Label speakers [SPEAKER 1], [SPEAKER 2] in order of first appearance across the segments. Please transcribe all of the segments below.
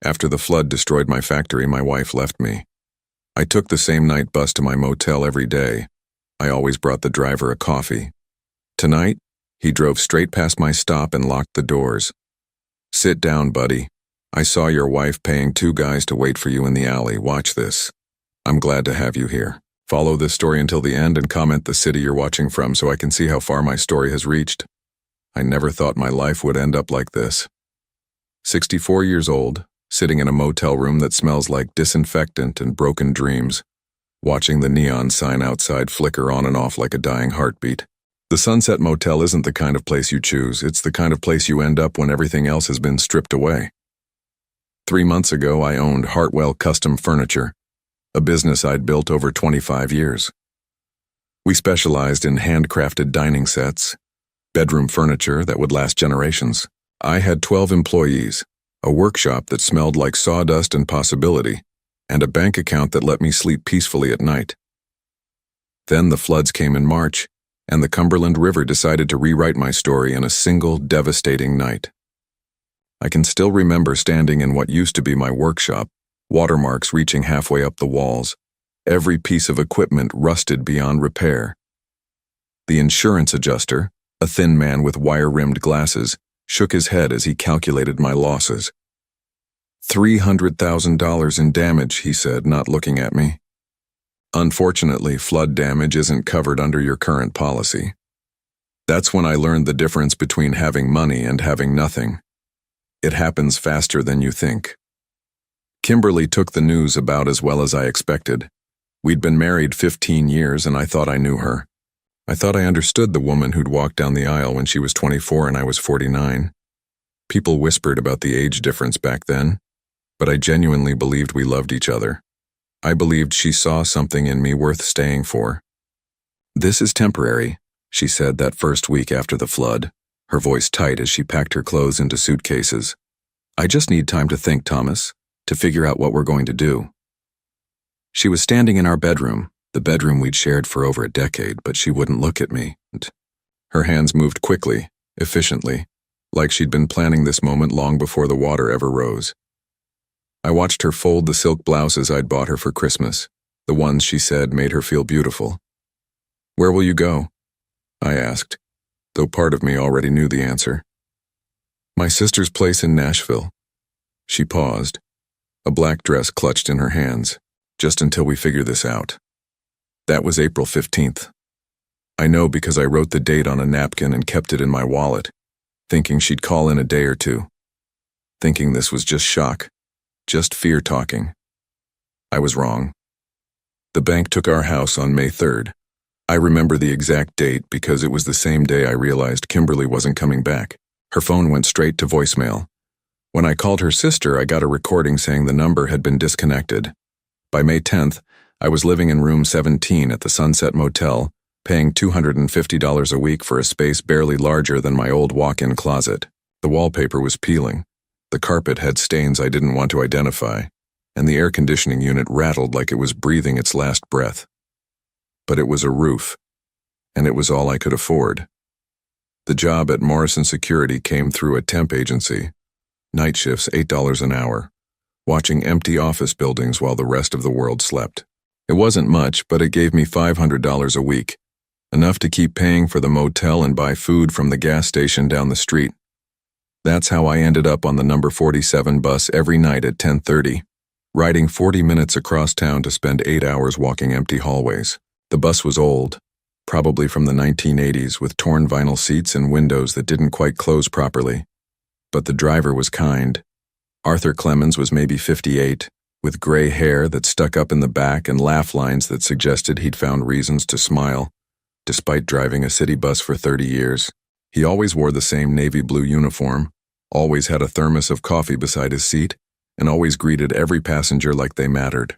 [SPEAKER 1] After the flood destroyed my factory, my wife left me. I took the same night bus to my motel every day. I always brought the driver a coffee. Tonight, he drove straight past my stop and locked the doors. "Sit down, buddy. I saw your wife paying 2 guys to wait for you in the alley. Watch this. I'm glad to have you here. Follow this story until the end and comment the city you're watching from so I can see how far my story has reached. I never thought my life would end up like this." 64 years old, sitting in a motel room that smells like disinfectant and broken dreams, watching the neon sign outside flicker on and off like a dying heartbeat. The Sunset Motel isn't the kind of place you choose. It's the kind of place you end up when everything else has been stripped away. 3 months ago, I owned Hartwell Custom Furniture, a business I'd built over 25 years. We specialized in handcrafted dining sets, bedroom furniture that would last generations. I had 12 employees, a workshop that smelled like sawdust and possibility, and a bank account that let me sleep peacefully at night. Then the floods came in March, and the Cumberland River decided to rewrite my story in a single devastating night. I can still remember standing in what used to be my workshop, watermarks reaching halfway up the walls, every piece of equipment rusted beyond repair. The insurance adjuster, a thin man with wire-rimmed glasses, shook his head as he calculated my losses. $300,000 in damage, he said, not looking at me. Unfortunately, flood damage isn't covered under your current policy. That's when I learned the difference between having money and having nothing. It happens faster than you think. Kimberly took the news about as well as I expected. We'd been married 15 years and I thought I knew her. I thought I understood the woman who'd walked down the aisle when she was 24 and I was 49. People whispered about the age difference back then, but I genuinely believed we loved each other. I believed she saw something in me worth staying for. "This is temporary," she said that first week after the flood, her voice tight as she packed her clothes into suitcases. "I just need time to think, Thomas, to figure out what we're going to do." She was standing in our bedroom, the bedroom we'd shared for over a decade, but she wouldn't look at me. Her hands moved quickly, efficiently, like she'd been planning this moment long before the water ever rose. I watched her fold the silk blouses I'd bought her for Christmas, the ones she said made her feel beautiful. "Where will you go?" I asked, though part of me already knew the answer. "My sister's place in Nashville." She paused, a black dress clutched in her hands, "just until we figure this out." That was April 15th. I know because I wrote the date on a napkin and kept it in my wallet, thinking she'd call in a day or two, thinking this was just shock. Just fear talking. I was wrong. The bank took our house on May 3rd. I remember the exact date because it was the same day I realized Kimberly wasn't coming back. Her phone went straight to voicemail. When I called her sister, I got a recording saying the number had been disconnected. By May 10th, I was living in room 17 at the Sunset Motel, paying $250 a week for a space barely larger than my old walk-in closet. The wallpaper was peeling. The carpet had stains I didn't want to identify, and the air conditioning unit rattled like it was breathing its last breath. But it was a roof, and it was all I could afford. The job at Morrison Security came through a temp agency, night shifts $8 an hour, watching empty office buildings while the rest of the world slept. It wasn't much, but it gave me $500 a week, enough to keep paying for the motel and buy food from the gas station down the street. That's how I ended up on the number 47 bus every night at 10:30, riding 40 minutes across town to spend 8 hours walking empty hallways. The bus was old, probably from the 1980s, with torn vinyl seats and windows that didn't quite close properly. But the driver was kind. Arthur Clemens was maybe 58, with gray hair that stuck up in the back and laugh lines that suggested he'd found reasons to smile, despite driving a city bus for 30 years. He always wore the same navy blue uniform, always had a thermos of coffee beside his seat, and always greeted every passenger like they mattered.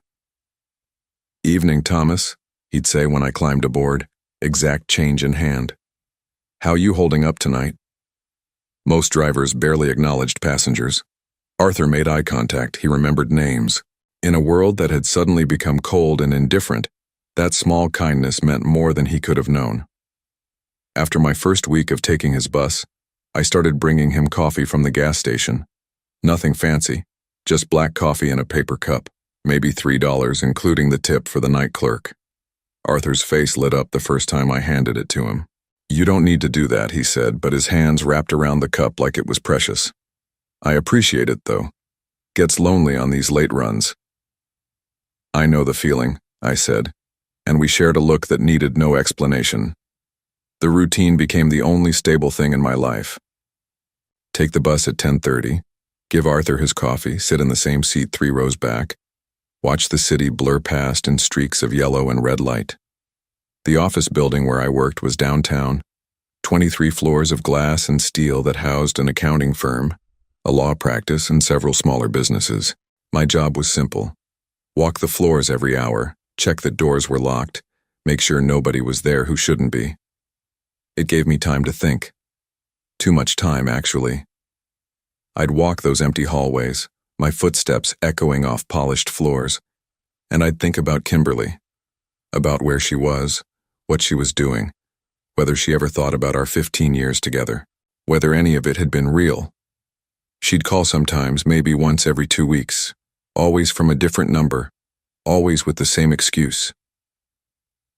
[SPEAKER 1] "Evening, Thomas," he'd say when I climbed aboard, exact change in hand. "How you holding up tonight?" Most drivers barely acknowledged passengers. Arthur made eye contact. He remembered names. In a world that had suddenly become cold and indifferent, that small kindness meant more than he could have known. After my first week of taking his bus, I started bringing him coffee from the gas station. Nothing fancy, Just black coffee in a paper cup, maybe $3, including the tip for the night clerk. Arthur's face lit up the first time I handed it to him. You don't need to do that, he said, but his hands wrapped around the cup like it was precious. I appreciate it, though. Gets lonely on these late runs. I know the feeling, I said, and we shared a look that needed no explanation. The routine became the only stable thing in my life. Take the bus at 10:30, give Arthur his coffee, sit in the same seat 3 rows back, watch the city blur past in streaks of yellow and red light. The office building where I worked was downtown, 23 floors of glass and steel that housed an accounting firm, a law practice, and several smaller businesses. My job was simple. Walk the floors every hour, check that doors were locked, make sure nobody was there who shouldn't be. It gave me time to think. Too much time, actually. I'd walk those empty hallways, my footsteps echoing off polished floors, and I'd think about Kimberly, about where she was, what she was doing, whether she ever thought about our 15 years together, whether any of it had been real. She'd call sometimes, maybe once every 2 weeks, always from a different number, always with the same excuse.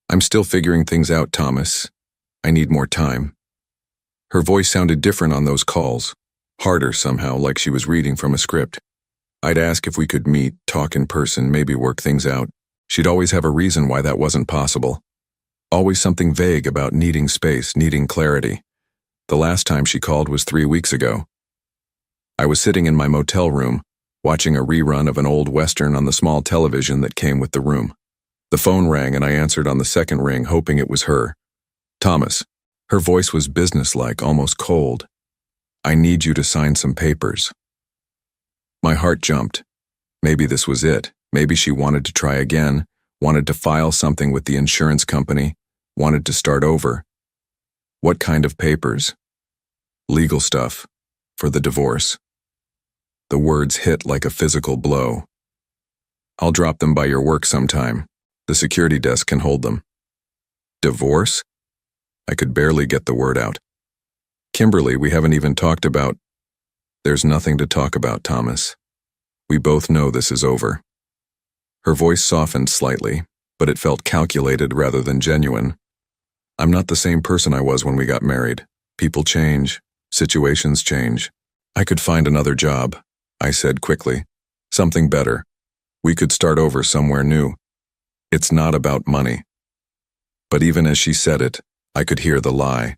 [SPEAKER 1] I'm still figuring things out, Thomas. I need more time. Her voice sounded different on those calls, harder somehow, like she was reading from a script. I'd ask if we could meet, talk in person, maybe work things out. She'd always have a reason why that wasn't possible. Always something vague about needing space, needing clarity. The last time she called was 3 weeks ago. I was sitting in my motel room, watching a rerun of an old Western on the small television that came with the room. The phone rang and I answered on the second ring, hoping it was her. Thomas. Her voice was businesslike, almost cold. I need you to sign some papers. My heart jumped. Maybe this was it. Maybe she wanted to try again, wanted to file something with the insurance company, wanted to start over. What kind of papers? Legal stuff. For the divorce. The words hit like a physical blow. I'll drop them by your work sometime. The security desk can hold them. Divorce? I could barely get the word out. Kimberly, we haven't even talked about. There's nothing to talk about, Thomas. We both know this is over. Her voice softened slightly, but it felt calculated rather than genuine. I'm not the same person I was when we got married. People change. Situations change. I could find another job, I said quickly. Something better. We could start over somewhere new. It's not about money. But even as she said it, I could hear the lie.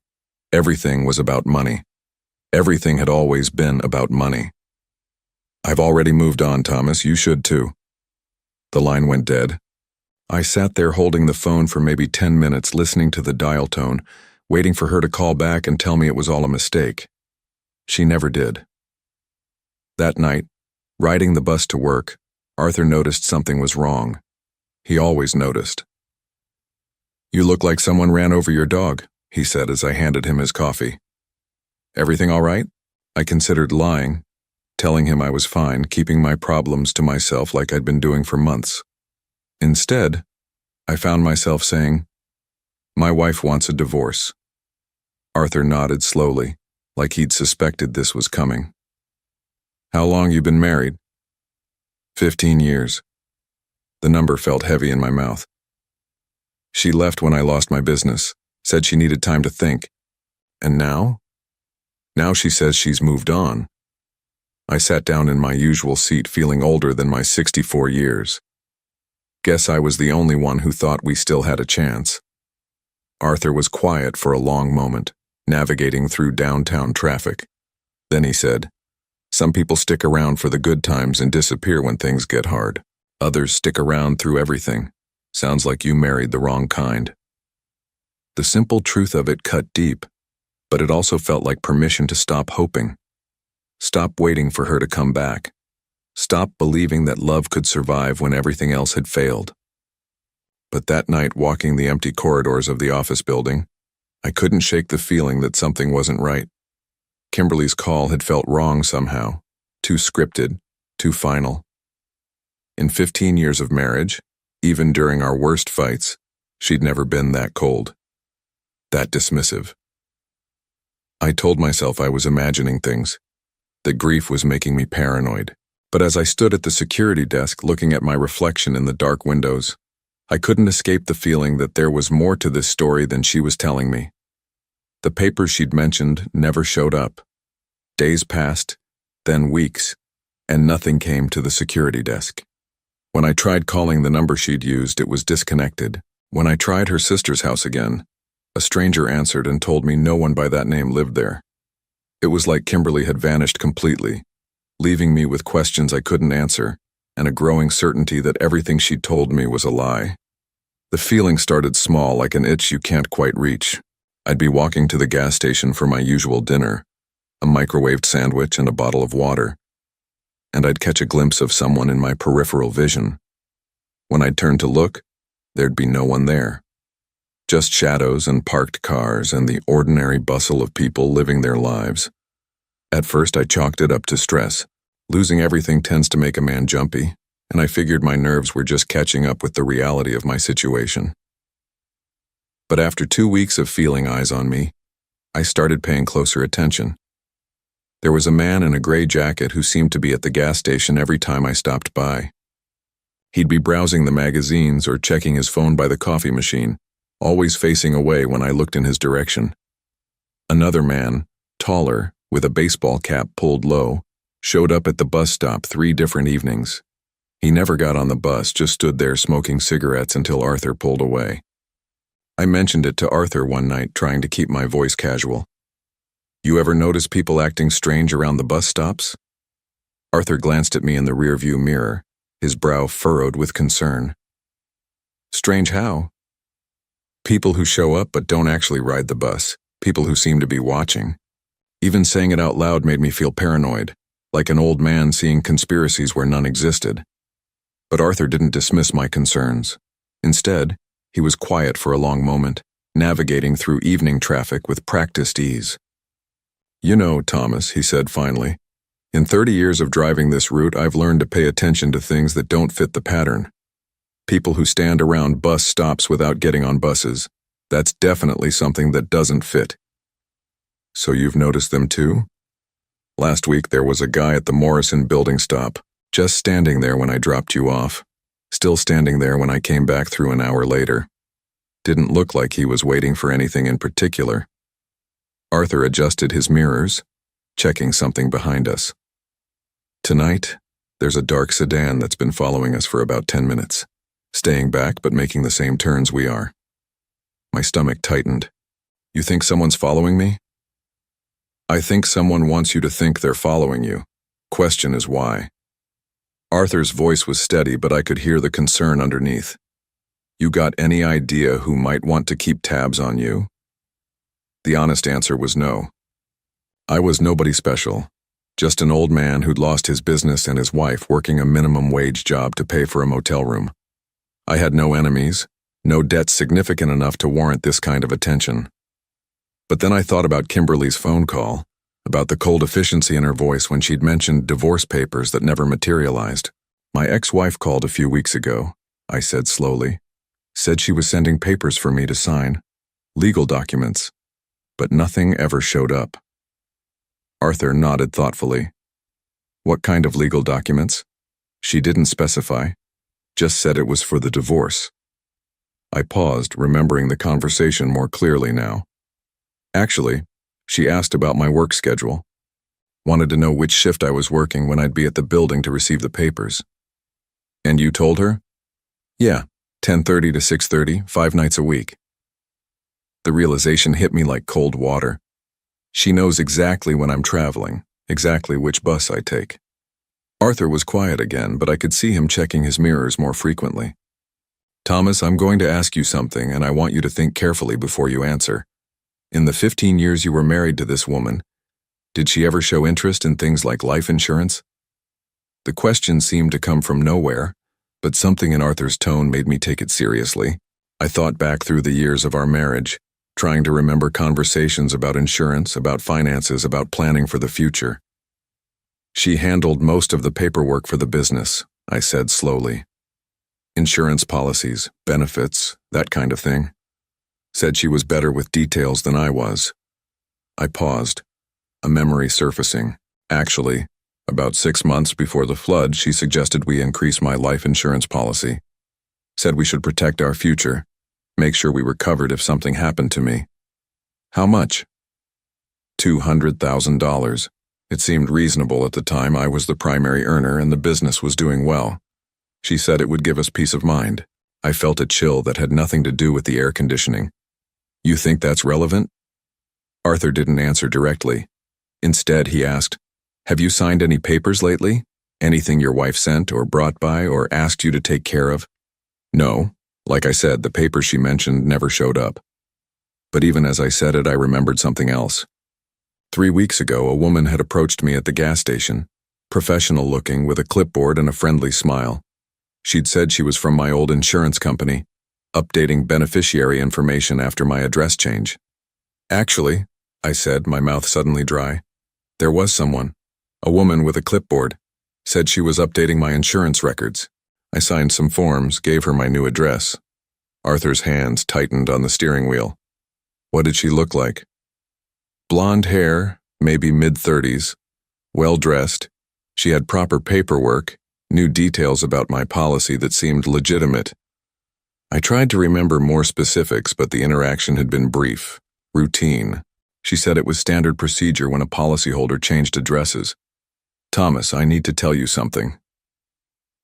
[SPEAKER 1] Everything was about money. Everything had always been about money. I've already moved on, Thomas. You should too. The line went dead. I sat there holding the phone for maybe 10 minutes, listening to the dial tone, waiting for her to call back and tell me it was all a mistake. She never did. That night, riding the bus to work, Arthur noticed something was wrong. He always noticed. You look like someone ran over your dog, he said as I handed him his coffee. Everything all right? I considered lying, telling him I was fine, keeping my problems to myself like I'd been doing for months. Instead, I found myself saying, my wife wants a divorce. Arthur nodded slowly, like he'd suspected this was coming. How long you been married? 15 years. The number felt heavy in my mouth. She left when I lost my business, said she needed time to think. And now? Now she says she's moved on. I sat down in my usual seat, feeling older than my 64 years. Guess I was the only one who thought we still had a chance. Arthur was quiet for a long moment, navigating through downtown traffic. Then he said, some people stick around for the good times and disappear when things get hard. Others stick around through everything. Sounds like you married the wrong kind. The simple truth of it cut deep, but it also felt like permission to stop hoping. Stop waiting for her to come back. Stop believing that love could survive when everything else had failed. But that night, walking the empty corridors of the office building, I couldn't shake the feeling that something wasn't right. Kimberly's call had felt wrong somehow, too scripted, too final. In 15 years of marriage, even during our worst fights, she'd never been that cold, that dismissive. I told myself I was imagining things, that grief was making me paranoid. But as I stood at the security desk looking at my reflection in the dark windows, I couldn't escape the feeling that there was more to this story than she was telling me. The papers she'd mentioned never showed up. Days passed, then weeks, and nothing came to the security desk. When I tried calling the number she'd used, it was disconnected. When I tried her sister's house again, a stranger answered and told me no one by that name lived there. It was like Kimberly had vanished completely, leaving me with questions I couldn't answer and a growing certainty that everything she'd told me was a lie. The feeling started small, like an itch you can't quite reach. I'd be walking to the gas station for my usual dinner, a microwaved sandwich and a bottle of water, and I'd catch a glimpse of someone in my peripheral vision. When I'd turn to look, there'd be no one there. Just shadows and parked cars and the ordinary bustle of people living their lives. At first I chalked it up to stress. Losing everything tends to make a man jumpy, and I figured my nerves were just catching up with the reality of my situation. But after 2 weeks of feeling eyes on me, I started paying closer attention. There was a man in a gray jacket who seemed to be at the gas station every time I stopped by. He'd be browsing the magazines or checking his phone by the coffee machine, always facing away when I looked in his direction. Another man, taller, with a baseball cap pulled low, showed up at the bus stop 3 different evenings. He never got on the bus, just stood there smoking cigarettes until Arthur pulled away. I mentioned it to Arthur one night, trying to keep my voice casual. "You ever notice people acting strange around the bus stops?" Arthur glanced at me in the rearview mirror, his brow furrowed with concern. "Strange how?" "People who show up but don't actually ride the bus, people who seem to be watching." Even saying it out loud made me feel paranoid, like an old man seeing conspiracies where none existed. But Arthur didn't dismiss my concerns. Instead, he was quiet for a long moment, navigating through evening traffic with practiced ease. "You know, Thomas," he said finally, "in 30 years of driving this route, I've learned to pay attention to things that don't fit the pattern. People who stand around bus stops without getting on buses, that's definitely something that doesn't fit." "So you've noticed them too?" "Last week there was a guy at the Morrison building stop, just standing there when I dropped you off, still standing there when I came back through an hour later. Didn't look like he was waiting for anything in particular." Arthur adjusted his mirrors, checking something behind us. "Tonight, there's a dark sedan that's been following us for about 10 minutes, staying back but making the same turns we are." My stomach tightened. "You think someone's following me?" "I think someone wants you to think they're following you. Question is why." Arthur's voice was steady, but I could hear the concern underneath. "You got any idea who might want to keep tabs on you?" The honest answer was no. I was nobody special, just an old man who'd lost his business and his wife working a minimum wage job to pay for a motel room. I had no enemies, no debts significant enough to warrant this kind of attention. But then I thought about Kimberly's phone call, about the cold efficiency in her voice when she'd mentioned divorce papers that never materialized. "My ex-wife called a few weeks ago," I said slowly. "Said she was sending papers for me to sign, legal documents, but nothing ever showed up." Arthur nodded thoughtfully. "What kind of legal documents?" "She didn't specify, just said it was for the divorce." I paused, remembering the conversation more clearly now. "Actually, she asked about my work schedule. Wanted to know which shift I was working when I'd be at the building to receive the papers." "And you told her?" "Yeah, 10:30 to 6:30, 5 nights a week." The realization hit me like cold water. She knows exactly when I'm traveling, exactly which bus I take. Arthur was quiet again, but I could see him checking his mirrors more frequently. "Thomas, I'm going to ask you something, and I want you to think carefully before you answer. In the 15 years you were married to this woman, did she ever show interest in things like life insurance?" The question seemed to come from nowhere, but something in Arthur's tone made me take it seriously. I thought back through the years of our marriage, trying to remember conversations about insurance, about finances, about planning for the future. "She handled most of the paperwork for the business," I said slowly. "Insurance policies, benefits, that kind of thing. Said she was better with details than I was." I paused, a memory surfacing. Actually, About 6 months before the flood, she suggested we increase my life insurance policy. Said we should protect our future, make sure we were covered if something happened to me. How much? $200,000. It seemed reasonable at the time. I was the primary earner and the business was doing well. She said it would give us peace of mind. I felt a chill that had nothing to do with the air conditioning. You think that's relevant? Arthur didn't answer directly. Instead, he asked, have you signed any papers lately? Anything your wife sent or brought by or asked you to take care of? No. Like I said, the papers she mentioned never showed up. But even as I said it, I remembered something else. 3 weeks ago, a woman had approached me at the gas station, professional looking with a clipboard and a friendly smile. She'd said she was from my old insurance company, updating beneficiary information after my address change. Actually, I said, my mouth suddenly dry, there was someone, a woman with a clipboard, said she was updating my insurance records. I signed some forms, gave her my new address. Arthur's hands tightened on the steering wheel. What did she look like? Blonde hair, maybe mid-30s, well-dressed. She had proper paperwork, knew details about my policy that seemed legitimate. I tried to remember more specifics, but the interaction had been brief, routine. She said it was standard procedure when a policyholder changed addresses. Thomas, I need to tell you something.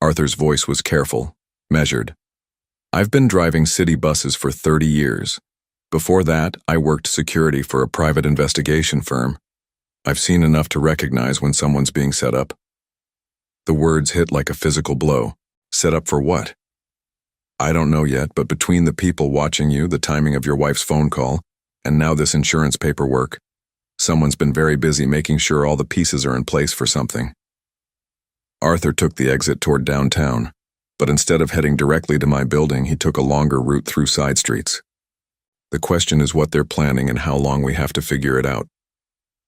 [SPEAKER 1] Arthur's voice was careful, measured. I've been driving city buses for 30 years. Before that, I worked security for a private investigation firm. I've seen enough to recognize when someone's being set up. The words hit like a physical blow. Set up for what? I don't know yet, but between the people watching you, the timing of your wife's phone call, and now this insurance paperwork, someone's been very busy making sure all the pieces are in place for something. Arthur took the exit toward downtown, but instead of heading directly to my building, he took a longer route through side streets. The question is what they're planning and how long we have to figure it out.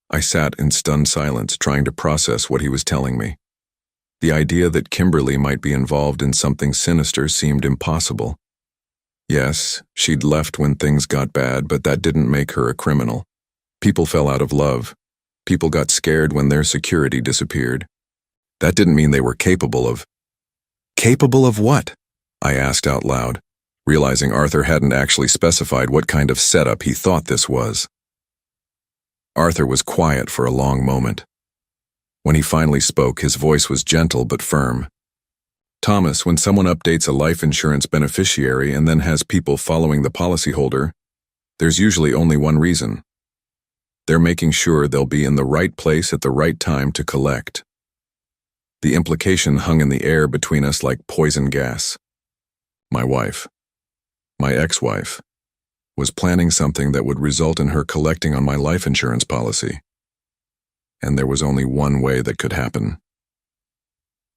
[SPEAKER 1] I sat in stunned silence, trying to process what he was telling me. The idea that Kimberly might be involved in something sinister seemed impossible. Yes, she'd left when things got bad, but that didn't make her a criminal. People fell out of love. People got scared when their security disappeared. That didn't mean they were capable of... Capable of what? I asked out loud, realizing Arthur hadn't actually specified what kind of setup he thought this was. Arthur was quiet for a long moment. When he finally spoke, his voice was gentle but firm. Thomas, when someone updates a life insurance beneficiary and then has people following the policyholder, there's usually only one reason. They're making sure they'll be in the right place at the right time to collect. The implication hung in the air between us like poison gas. My wife, my ex-wife, was planning something that would result in her collecting on my life insurance policy. And there was only one way that could happen.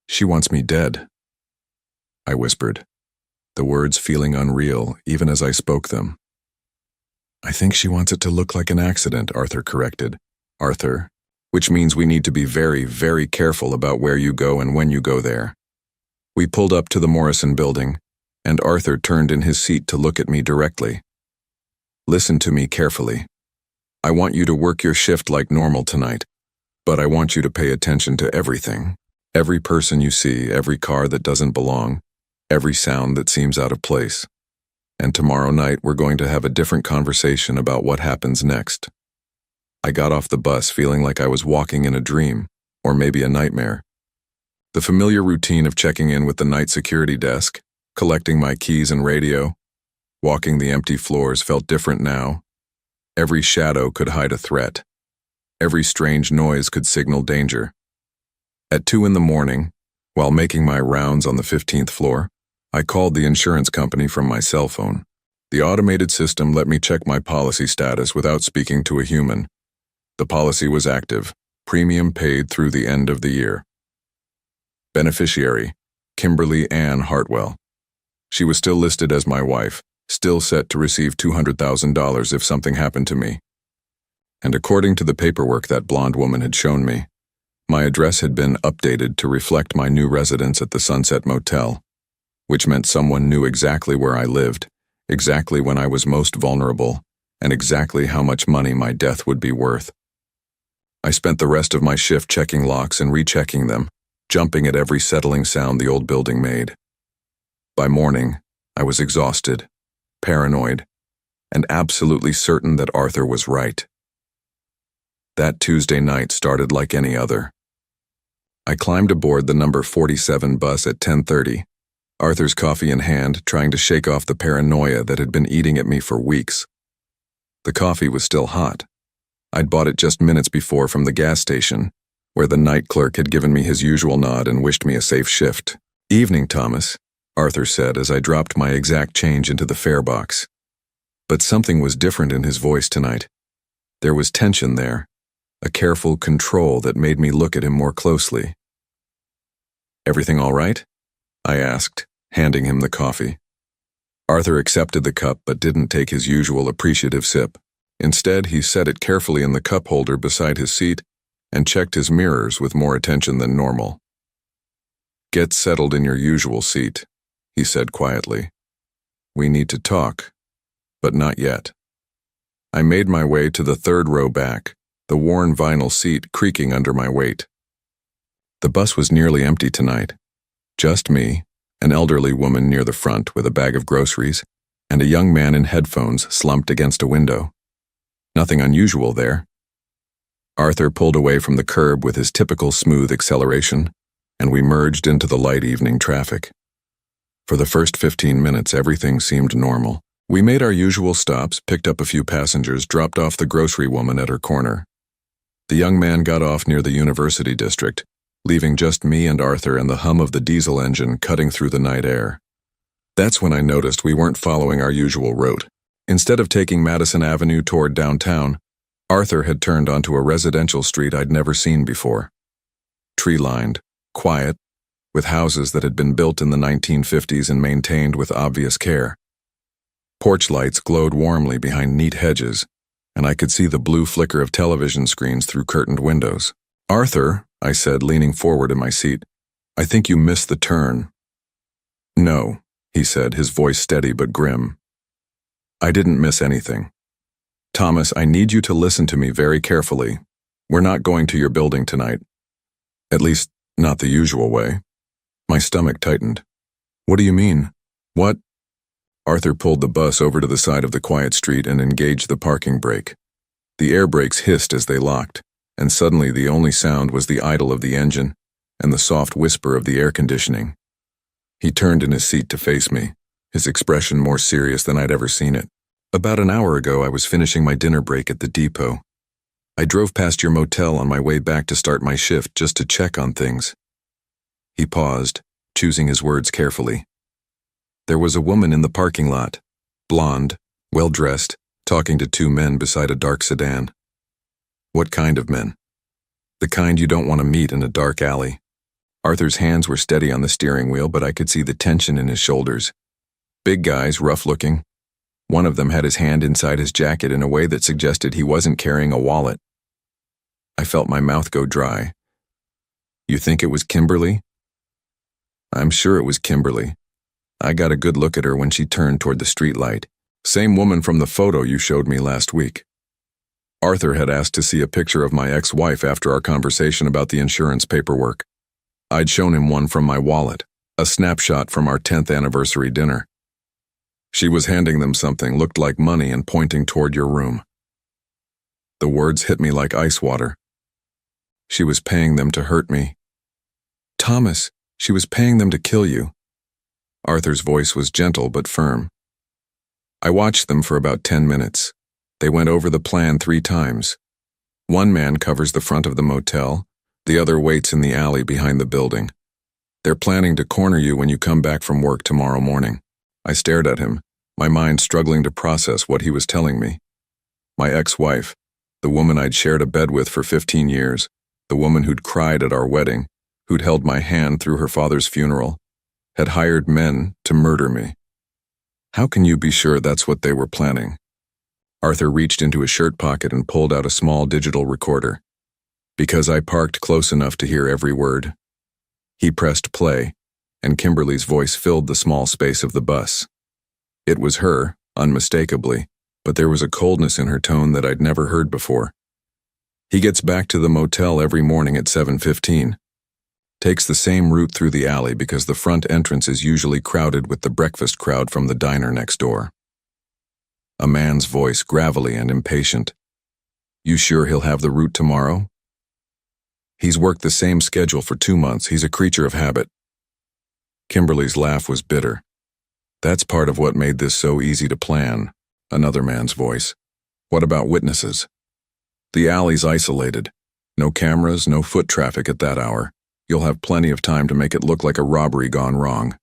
[SPEAKER 1] She wants me dead, I whispered, the words feeling unreal even as I spoke them. I think she wants it to look like an accident, Arthur corrected. Arthur, which means we need to be very, very careful about where you go and when you go there. We pulled up to the Morrison building, and Arthur turned in his seat to look at me directly. Listen to me carefully. I want you to work your shift like normal tonight, but I want you to pay attention to everything. Every person you see, every car that doesn't belong, every sound that seems out of place. And tomorrow night we're going to have a different conversation about what happens next. I got off the bus feeling like I was walking in a dream, or maybe a nightmare. The familiar routine of checking in with the night security desk, collecting my keys and radio, walking the empty floors felt different now. Every shadow could hide a threat. Every strange noise could signal danger. At 2 a.m, while making my rounds on the 15th floor, I called the insurance company from my cell phone. The automated system let me check my policy status without speaking to a human. The policy was active, premium paid through the end of the year. Beneficiary, Kimberly Ann Hartwell. She was still listed as my wife, still set to receive $200,000 if something happened to me. And according to the paperwork that blonde woman had shown me, my address had been updated to reflect my new residence at the Sunset Motel, which meant someone knew exactly where I lived, exactly when I was most vulnerable, and exactly how much money my death would be worth. I spent the rest of my shift checking locks and rechecking them, jumping at every settling sound the old building made. By morning, I was exhausted, paranoid, and absolutely certain that Arthur was right. That Tuesday night started like any other. I climbed aboard the number 47 bus at 10:30, Arthur's coffee in hand, trying to shake off the paranoia that had been eating at me for weeks. The coffee was still hot. I'd bought it just minutes before from the gas station, where the night clerk had given me his usual nod and wished me a safe shift. "Evening, Thomas," Arthur said as I dropped my exact change into the fare box. But something was different in his voice tonight. There was tension there, a careful control that made me look at him more closely. "Everything all right?" I asked, handing him the coffee. Arthur accepted the cup but didn't take his usual appreciative sip. Instead, he set it carefully in the cup holder beside his seat and checked his mirrors with more attention than normal. "Get settled in your usual seat," he said quietly. "We need to talk, but not yet." I made my way to the third row back, the worn vinyl seat creaking under my weight. The bus was nearly empty tonight. Just me, an elderly woman near the front with a bag of groceries, and a young man in headphones slumped against a window. Nothing unusual there. Arthur pulled away from the curb with his typical smooth acceleration, and we merged into the light evening traffic. For the first 15 minutes, everything seemed normal. We made our usual stops, picked up a few passengers, dropped off the grocery woman at her corner. The young man got off near the University District, leaving just me and Arthur and the hum of the diesel engine cutting through the night air. That's when I noticed we weren't following our usual route. Instead of taking Madison Avenue toward downtown, Arthur had turned onto a residential street I'd never seen before. Tree-lined, quiet, with houses that had been built in the 1950s and maintained with obvious care. Porch lights glowed warmly behind neat hedges, and I could see the blue flicker of television screens through curtained windows. "Arthur," I said, leaning forward in my seat, "I think you missed the turn." "No," he said, his voice steady but grim. "I didn't miss anything. Thomas, I need you to listen to me very carefully. We're not going to your building tonight. At least, not the usual way." My stomach tightened. "What do you mean? What?" Arthur pulled the bus over to the side of the quiet street and engaged the parking brake. The air brakes hissed as they locked, and suddenly the only sound was the idle of the engine and the soft whisper of the air conditioning. He turned in his seat to face me, his expression more serious than I'd ever seen it. "About an hour ago, I was finishing my dinner break at the depot. I drove past your motel on my way back to start my shift just to check on things." He paused, choosing his words carefully. "There was a woman in the parking lot, blonde, well-dressed, talking to two men beside a dark sedan." "What kind of men?" "The kind you don't want to meet in a dark alley." Arthur's hands were steady on the steering wheel, but I could see the tension in his shoulders. Big guys, rough-looking. One of them had his hand inside his jacket in a way that suggested he wasn't carrying a wallet. I felt my mouth go dry. "You think it was Kimberly?" "I'm sure it was Kimberly. I got a good look at her when she turned toward the streetlight. Same woman from the photo you showed me last week." Arthur had asked to see a picture of my ex-wife after our conversation about the insurance paperwork. I'd shown him one from my wallet, a snapshot from our 10th anniversary dinner. "She was handing them something, looked like money, and pointing toward your room." The words hit me like ice water. "She was paying them to hurt me." "Thomas, she was paying them to kill you." Arthur's voice was gentle but firm. I watched them for about 10 minutes. They went over the plan 3 times. One man covers the front of the motel, the other waits in the alley behind the building. "They're planning to corner you when you come back from work tomorrow morning." I stared at him, my mind struggling to process what he was telling me. My ex-wife, the woman I'd shared a bed with for 15 years, the woman who'd cried at our wedding, who'd held my hand through her father's funeral, had hired men to murder me. "How can you be sure that's what they were planning?" Arthur reached into his shirt pocket and pulled out a small digital recorder. "Because I parked close enough to hear every word." He pressed play, and Kimberly's voice filled the small space of the bus. It was her, unmistakably, but there was a coldness in her tone that I'd never heard before. He gets back to the motel every morning at 7:15. Takes the same route through the alley because the front entrance is usually crowded with the breakfast crowd from the diner next door. A man's voice, gravelly and impatient. You sure he'll have the route tomorrow? He's worked the same schedule for 2 months. He's a creature of habit. Kimberly's laugh was bitter. That's part of what made this so easy to plan. Another man's voice. What about witnesses? The alley's isolated. No cameras, no foot traffic at that hour. You'll have plenty of time to make it look like a robbery gone wrong.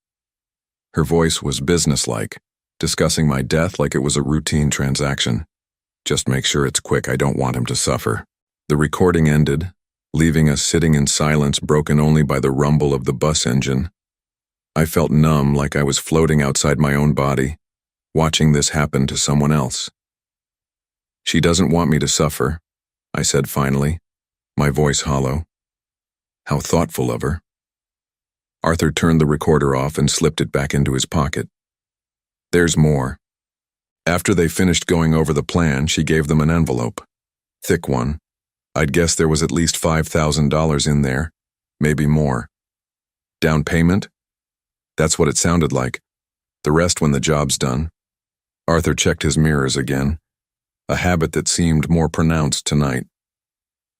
[SPEAKER 1] Her voice was businesslike, discussing my death like it was a routine transaction. Just make sure it's quick. I don't want him to suffer. The recording ended, leaving us sitting in silence broken only by the rumble of the bus engine. I felt numb, like I was floating outside my own body, watching this happen to someone else. She doesn't want me to suffer, I said finally, my voice hollow. How thoughtful of her. Arthur turned the recorder off and slipped it back into his pocket. There's more. After they finished going over the plan, she gave them an envelope. Thick one. I'd guess there was at least $5,000 in there, maybe more. Down payment? That's what it sounded like. The rest when the job's done. Arthur checked his mirrors again, a habit that seemed more pronounced tonight.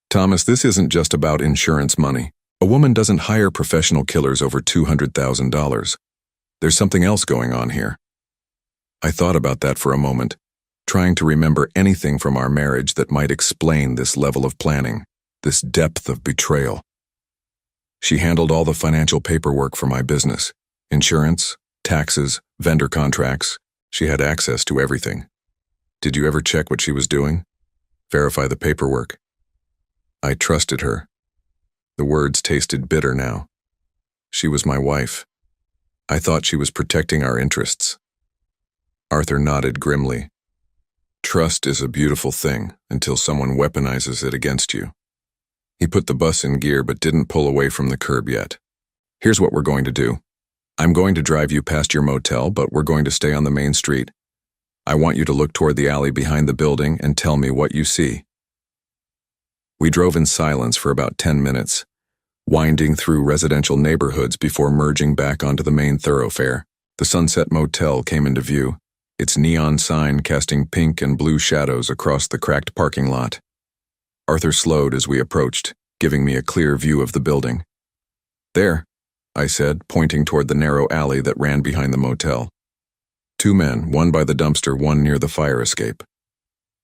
[SPEAKER 1] Thomas, this isn't just about insurance money. A woman doesn't hire professional killers over $200,000. There's something else going on here. I thought about that for a moment, trying to remember anything from our marriage that might explain this level of planning, this depth of betrayal. She handled all the financial paperwork for my business, insurance, taxes, vendor contracts. She had access to everything. Did you ever check what she was doing? Verify the paperwork? I trusted her. The words tasted bitter now. She was my wife. I thought she was protecting our interests. Arthur nodded grimly. Trust is a beautiful thing until someone weaponizes it against you. He put the bus in gear but didn't pull away from the curb yet. Here's what we're going to do. I'm going to drive you past your motel, but we're going to stay on the main street. I want you to look toward the alley behind the building and tell me what you see. We drove in silence for about 10 minutes, winding through residential neighborhoods before merging back onto the main thoroughfare. The Sunset Motel came into view, its neon sign casting pink and blue shadows across the cracked parking lot. Arthur slowed as we approached, giving me a clear view of the building. There, I said, pointing toward the narrow alley that ran behind the motel. 2 men, one by the dumpster, one near the fire escape.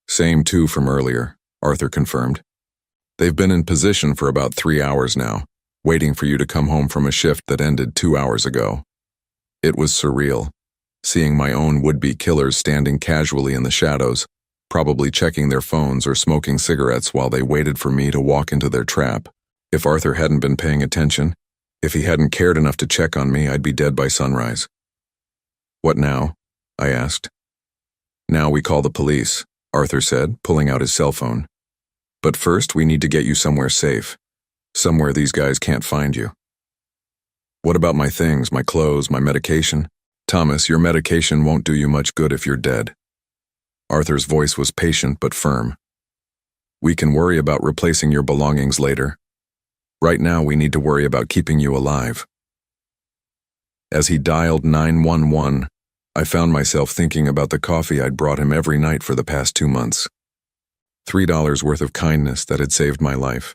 [SPEAKER 1] Same 2 from earlier, Arthur confirmed. They've been in position for about 3 hours now, waiting for you to come home from a shift that ended 2 hours ago. It was surreal, seeing my own would-be killers standing casually in the shadows, probably checking their phones or smoking cigarettes while they waited for me to walk into their trap. If Arthur hadn't been paying attention, if he hadn't cared enough to check on me, I'd be dead by sunrise. What now? I asked. Now we call the police, Arthur said, pulling out his cell phone. But first, we need to get you somewhere safe, somewhere these guys can't find you. What about my things, my clothes, my medication? Thomas, your medication won't do you much good if you're dead. Arthur's voice was patient but firm. We can worry about replacing your belongings later. Right now, we need to worry about keeping you alive. As he dialed 911, I found myself thinking about the coffee I'd brought him every night for the past 2 months. $3 worth of kindness that had saved my life.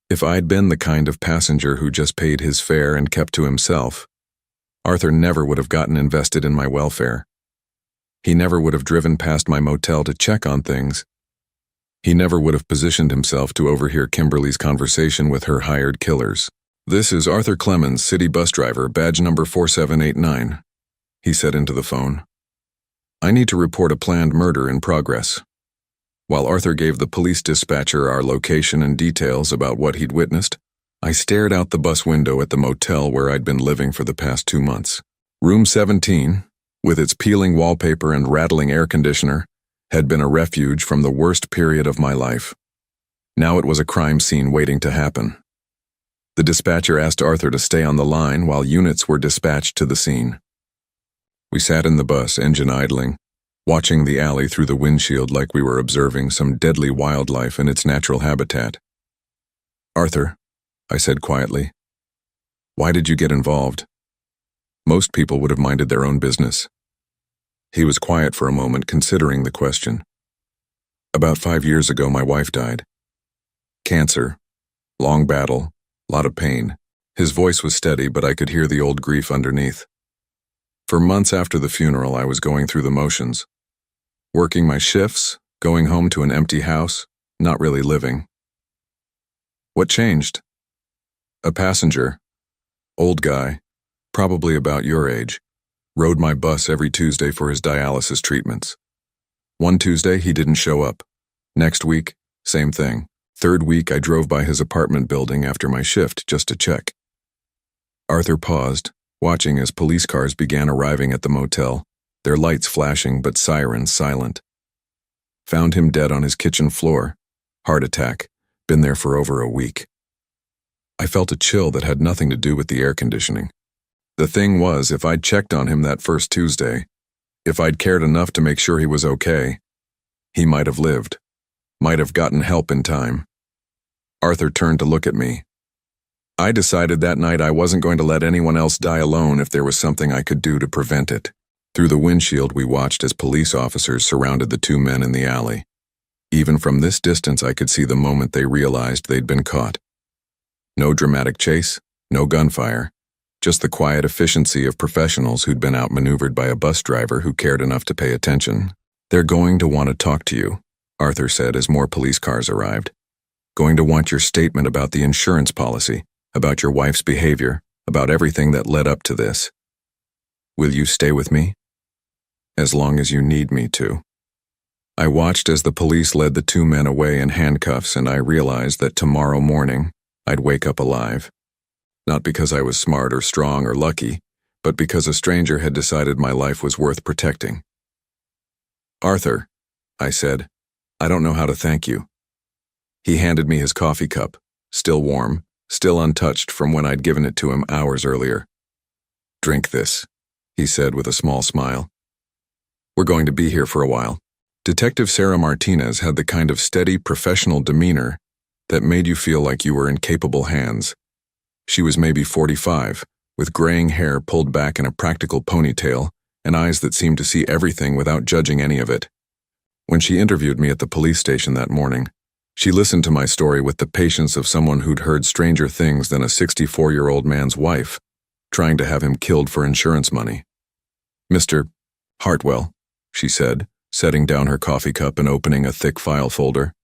[SPEAKER 1] If I'd been the kind of passenger who just paid his fare and kept to himself, Arthur never would have gotten invested in my welfare. He never would have driven past my motel to check on things. He never would have positioned himself to overhear Kimberly's conversation with her hired killers. This is Arthur Clemens, city bus driver, badge number 4789, he said into the phone. I need to report a planned murder in progress. While Arthur gave the police dispatcher our location and details about what he'd witnessed, I stared out the bus window at the motel where I'd been living for the past 2 months. Room 17, with its peeling wallpaper and rattling air conditioner, had been a refuge from the worst period of my life. Now it was a crime scene waiting to happen. The dispatcher asked Arthur to stay on the line while units were dispatched to the scene. We sat in the bus, engine idling, watching the alley through the windshield like we were observing some deadly wildlife in its natural habitat. "Arthur," I said quietly, "why did you get involved?" Most people would have minded their own business. He was quiet for a moment, considering the question. "About 5 years ago, my wife died. Cancer. Long battle. Lot of pain." His voice was steady, but I could hear the old grief underneath. For months after the funeral, I was going through the motions. Working my shifts, going home to an empty house, not really living. "What changed?" "A passenger, old guy, probably about your age, rode my bus every Tuesday for his dialysis treatments. One Tuesday, he didn't show up. Next week, same thing. Third week, I drove by his apartment building after my shift just to check." Arthur paused, watching as police cars began arriving at the motel, their lights flashing but sirens silent. "Found him dead on his kitchen floor. Heart attack. Been there for over a week." I felt a chill that had nothing to do with the air conditioning. The thing was, if I'd checked on him that first Tuesday, if I'd cared enough to make sure he was okay, he might have lived, might have gotten help in time. Arthur turned to look at me. I decided that night I wasn't going to let anyone else die alone if there was something I could do to prevent it. Through the windshield, we watched as police officers surrounded the two men in the alley. Even from this distance, I could see the moment they realized they'd been caught. No dramatic chase, no gunfire, just the quiet efficiency of professionals who'd been outmaneuvered by a bus driver who cared enough to pay attention. "They're going to want to talk to you," Arthur said as more police cars arrived. "Going to want your statement about the insurance policy, about your wife's behavior, about everything that led up to this. Will you stay with me?" "As long as you need me to." I watched as the police led the two men away in handcuffs, and I realized that tomorrow morning I'd wake up alive. Not because I was smart or strong or lucky, but because a stranger had decided my life was worth protecting. "Arthur," I said, "I don't know how to thank you." He handed me his coffee cup, still warm, still untouched from when I'd given it to him hours earlier. "Drink this," he said with a small smile. "We're going to be here for a while." Detective Sarah Martinez had the kind of steady, professional demeanor that made you feel like you were in capable hands. She was maybe 45, with graying hair pulled back in a practical ponytail and eyes that seemed to see everything without judging any of it. When she interviewed me at the police station that morning, she listened to my story with the patience of someone who'd heard stranger things than a 64-year-old man's wife trying to have him killed for insurance money. "Mr. Hartwell," she said, setting down her coffee cup and opening a thick file folder.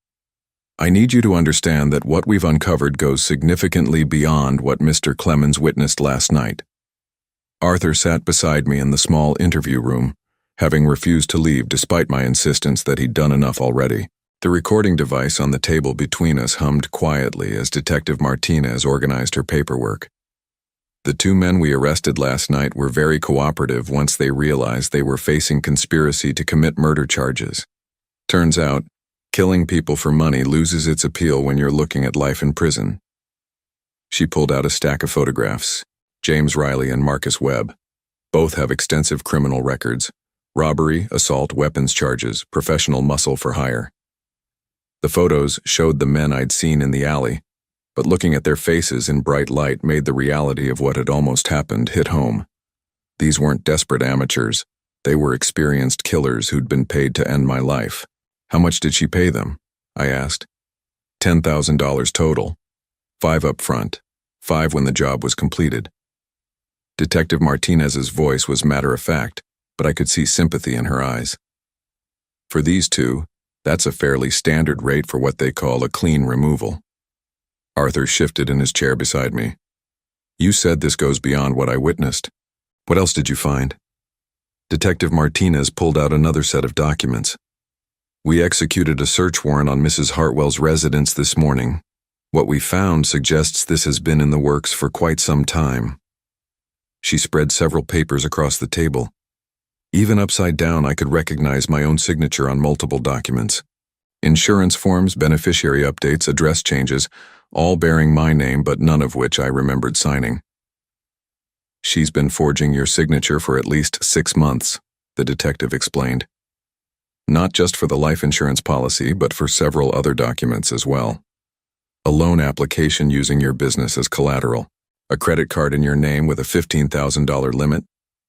[SPEAKER 1] "I need you to understand that what we've uncovered goes significantly beyond what Mr. Clemens witnessed last night." Arthur sat beside me in the small interview room, having refused to leave despite my insistence that he'd done enough already. The recording device on the table between us hummed quietly as Detective Martinez organized her paperwork. The two men we arrested last night were very cooperative once they realized they were facing conspiracy to commit murder charges. Turns out, killing people for money loses its appeal when you're looking at life in prison. She pulled out a stack of photographs. James Riley and Marcus Webb. Both have extensive criminal records: robbery, assault, weapons charges, professional muscle for hire. The photos showed the men I'd seen in the alley, but looking at their faces in bright light made the reality of what had almost happened hit home. These weren't desperate amateurs. They were experienced killers who'd been paid to end my life. "How much did she pay them?" I asked. $10,000 total. 5 up front, 5 when the job was completed. Detective Martinez's voice was matter-of-fact, but I could see sympathy in her eyes. "For these two, that's a fairly standard rate for what they call a clean removal." Arthur shifted in his chair beside me. "You said this goes beyond what I witnessed. What else did you find?" Detective Martinez pulled out another set of documents. "We executed a search warrant on Mrs. Hartwell's residence this morning. What we found suggests this has been in the works for quite some time." She spread several papers across the table. Even upside down, I could recognize my own signature on multiple documents. Insurance forms, beneficiary updates, address changes, all bearing my name, but none of which I remembered signing. "She's been forging your signature for at least 6 months," the detective explained. Not just for the life insurance policy, but for several other documents as well. A loan application using your business as collateral, a credit card in your name with a $15,000 limit,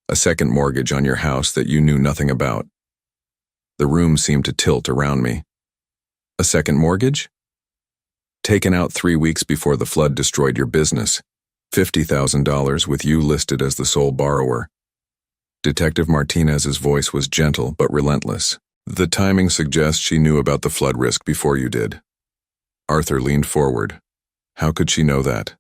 [SPEAKER 1] a second mortgage on your house that you knew nothing about. The room seemed to tilt around me. A second mortgage? Taken out 3 weeks before the flood destroyed your business. $50,000 with you listed as the sole borrower. Detective Martinez's voice was gentle but relentless. The timing suggests she knew about the flood risk before you did. Arthur leaned forward. How could she know that?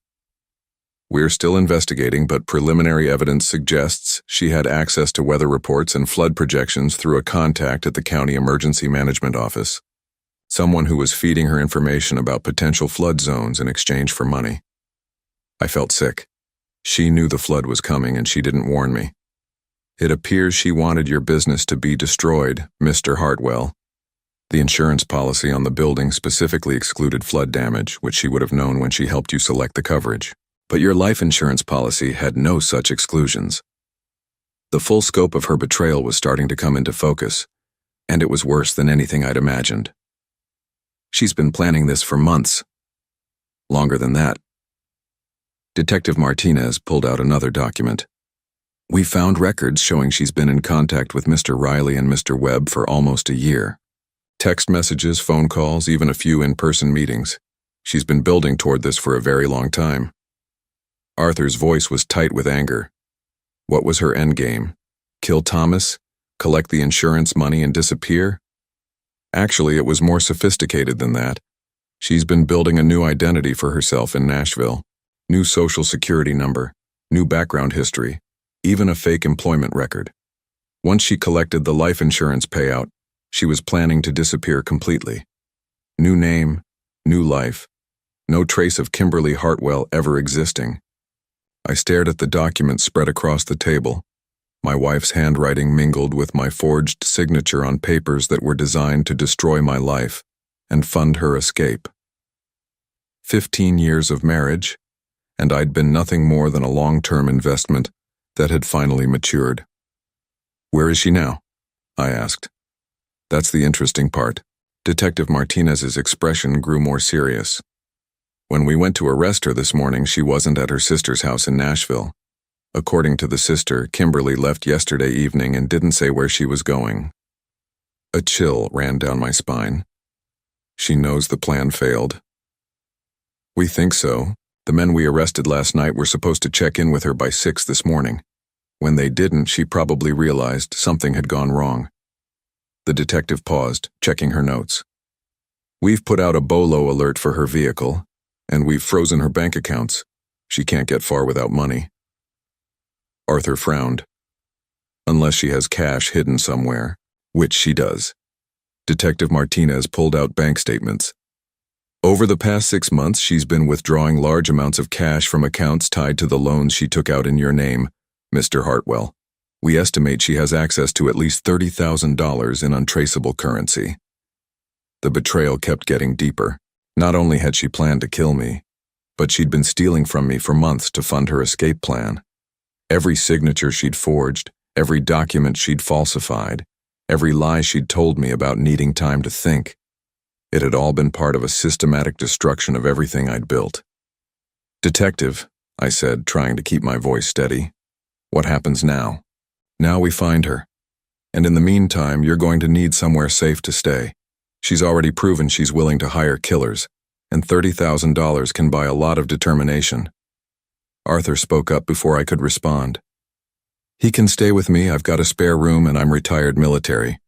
[SPEAKER 1] We're still investigating, but preliminary evidence suggests she had access to weather reports and flood projections through a contact at the County Emergency Management Office. Someone who was feeding her information about potential flood zones in exchange for money. I felt sick. She knew the flood was coming and she didn't warn me. It appears she wanted your business to be destroyed, Mr. Hartwell. The insurance policy on the building specifically excluded flood damage, which she would have known when she helped you select the coverage. But your life insurance policy had no such exclusions. The full scope of her betrayal was starting to come into focus, and it was worse than anything I'd imagined. She's been planning this for months. Longer than that. Detective Martinez pulled out another document. We found records showing she's been in contact with Mr. Riley and Mr. Webb for almost a year. Text messages, phone calls, even a few in-person meetings. She's been building toward this for a very long time. Arthur's voice was tight with anger. What was her endgame? Kill Thomas? Collect the insurance money and disappear? Actually, it was more sophisticated than that. She's been building a new identity for herself in Nashville. New social security number, new background history, even a fake employment record. Once she collected the life insurance payout, she was planning to disappear completely. New name, new life, no trace of Kimberly Hartwell ever existing. I stared at the documents spread across the table. My wife's handwriting mingled with my forged signature on papers that were designed to destroy my life and fund her escape. 15 years of marriage, and I'd been nothing more than a long-term investment that had finally matured. Where is she now? I asked. That's the interesting part. Detective Martinez's expression grew more serious. When we went to arrest her this morning, she wasn't at her sister's house in Nashville. According to the sister, Kimberly left yesterday evening and didn't say where she was going. A chill ran down my spine. She knows the plan failed. We think so. The men we arrested last night were supposed to check in with her by 6 this morning. When they didn't, she probably realized something had gone wrong. The detective paused, checking her notes. We've put out a BOLO alert for her vehicle, and we've frozen her bank accounts. She can't get far without money. Arthur frowned. Unless she has cash hidden somewhere, which she does. Detective Martinez pulled out bank statements. Over the past 6 months, she's been withdrawing large amounts of cash from accounts tied to the loans she took out in your name, Mr. Hartwell. We estimate she has access to at least $30,000 in untraceable currency. The betrayal kept getting deeper. Not only had she planned to kill me, but she'd been stealing from me for months to fund her escape plan. Every signature she'd forged, every document she'd falsified, every lie she'd told me about needing time to think. It had all been part of a systematic destruction of everything I'd built. Detective, I said, trying to keep my voice steady. What happens now? Now we find her. And in the meantime, you're going to need somewhere safe to stay. She's already proven she's willing to hire killers, and $30,000 can buy a lot of determination. Arthur spoke up before I could respond. He can stay with me. I've got a spare room and I'm retired military.